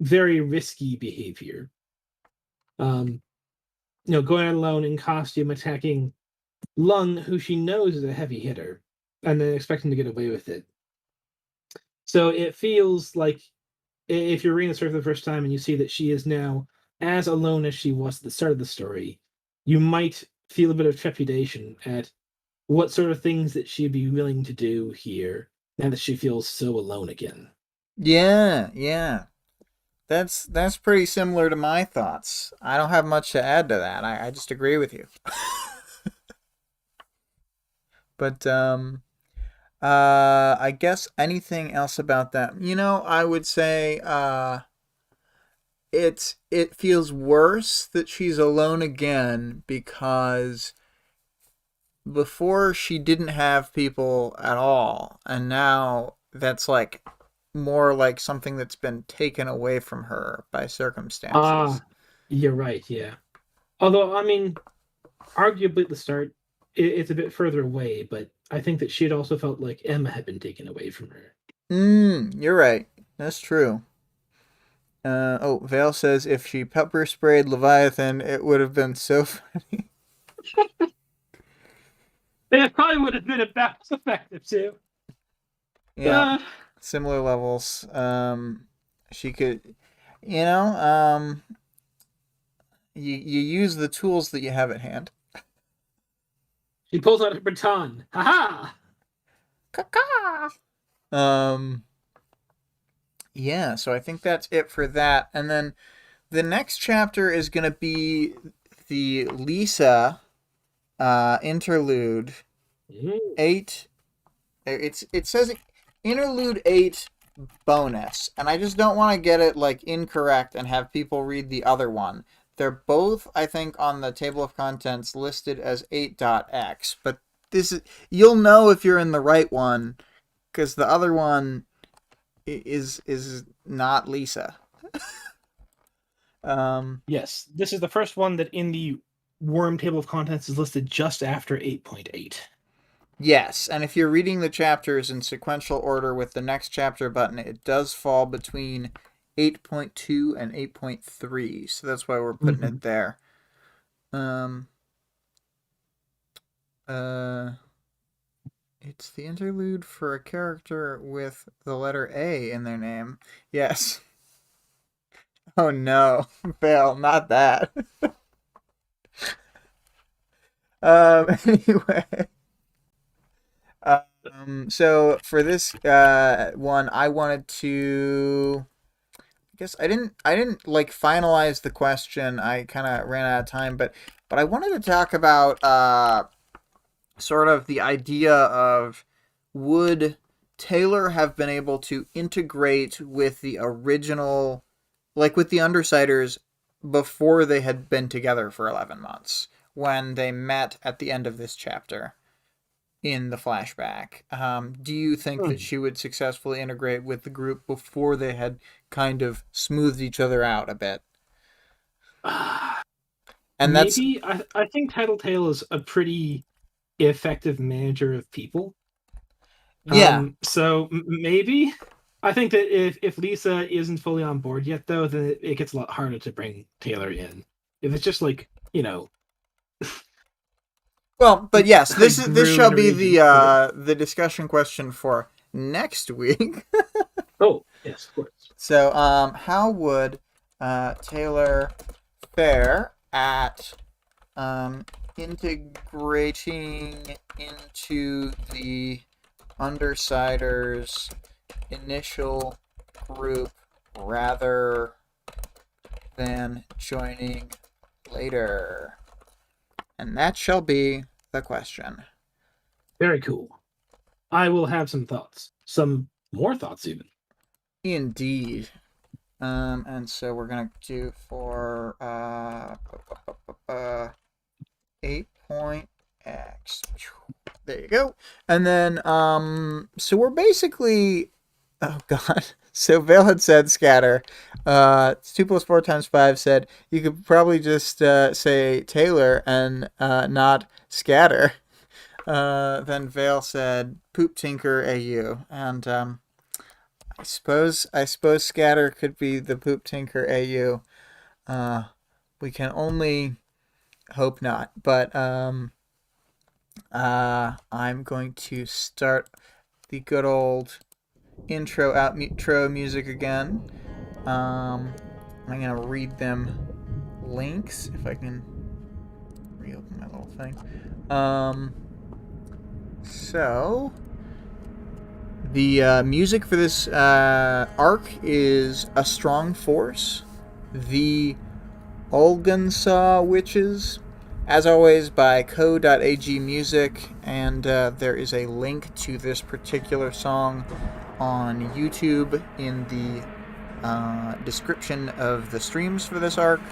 Very risky behavior. Um, going out alone in costume, attacking Lung, who she knows is a heavy hitter, and then expecting to get away with it. So it feels like if you're reading the story for the first time and you see that she is now as alone as she was at the start of the story, you might feel a bit of trepidation at what sort of things that she'd be willing to do here now that she feels so alone again. Yeah, yeah. That's pretty similar to my thoughts. I don't have much to add to that. I just agree with you. But I guess anything else about that? I would say it feels worse that she's alone again, because before she didn't have people at all, and now that's like more like something that's been taken away from her by circumstances. Ah, you're right, yeah. Although, I mean, arguably at the start, it's a bit further away, but I think that she had also felt like Emma had been taken away from her. You're right. That's true. Vale says if she pepper sprayed Leviathan, it would have been so funny. It probably would have been about as effective too. Yeah, Uh, similar levels. She could, you know, um, you use the tools that you have at hand. she pulls out her baton. Ha Caca. Um, yeah. So I think that's it for that, and then the next chapter is gonna be the Lisa interlude ha! 8. It says interlude 8 bonus, and I just don't want to get it like incorrect and have people read the other one. They're both, I think, on the table of contents listed as 8.x, but this is, you'll know if you're in the right one, because the other one is not Lisa. Yes, this is the first one that in the Worm table of contents is listed just after 8.8. Yes, and if you're reading the chapters in sequential order with the next chapter button, it does fall between 8.2 and 8.3, so that's why we're putting Mm-hmm. it there. Um, uh, it's the interlude for a character with the letter A in their name. Yes. Oh no, Fail, not that. Anyway. So for this one, I wanted to. I guess I didn't like finalize the question. I kind of ran out of time, but I wanted to talk about sort of the idea of would Taylor have been able to integrate with the original, like with the Undersiders, before they had been together for 11 months when they met at the end of this chapter in the flashback. Do you think that she would successfully integrate with the group before they had kind of smoothed each other out a bit? And that's Maybe I think Tattletale is a pretty effective manager of people. yeah. So maybe I think that if Lisa isn't fully on board yet, though, then it gets a lot harder to bring Taylor in. If it's just like Well, but yes, like this Gru shall and be Regent. the discussion question for next week. Oh yes, of course. So, how would Taylor fare at integrating into the Undersiders initial group rather than joining later? And that shall be the question. Very cool. I will have some thoughts, some more thoughts even. Indeed. And so we're gonna do for 8.x. There you go. And then so we're basically, oh god. So Vale had said scatter. 2 + 4 × 5 said you could probably just say Taylor and not scatter. Then Vale said poop tinker AU. And I suppose scatter could be the poop tinker AU. We can only hope not. But I'm going to start the good old intro outro music again. I'm gonna read them links if I can reopen my little thing. So the music for this arc is A Strong Force, the Ulgonsah Witches, as always by CO.AG Music, and there is a link to this particular song on YouTube in the description of the streams for this arc.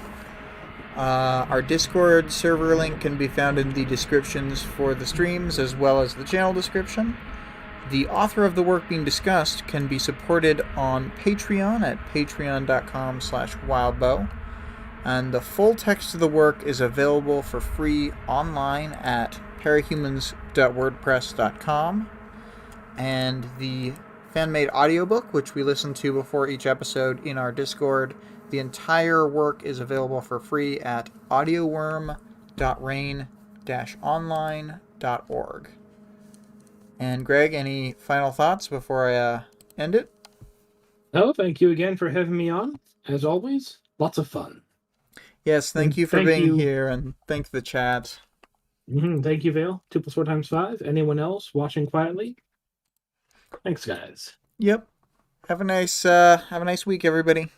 Our Discord server link can be found in the descriptions for the streams as well as the channel description. The author of the work being discussed can be supported on Patreon at patreon.com/wildbow. And the full text of the work is available for free online at parahumans.wordpress.com. And the fan-made audiobook, which we listen to before each episode in our Discord, the entire work is available for free at audioworm.rain-online.org. And Greg, any final thoughts before I end it? Oh, thank you again for having me on. As always, lots of fun. Yes, thank And you for thank being you. here, and thank the chat. Thank you, Vale. 2 + 4 × 5. Anyone else watching quietly? Thanks, guys. Yep. Have a nice week, everybody.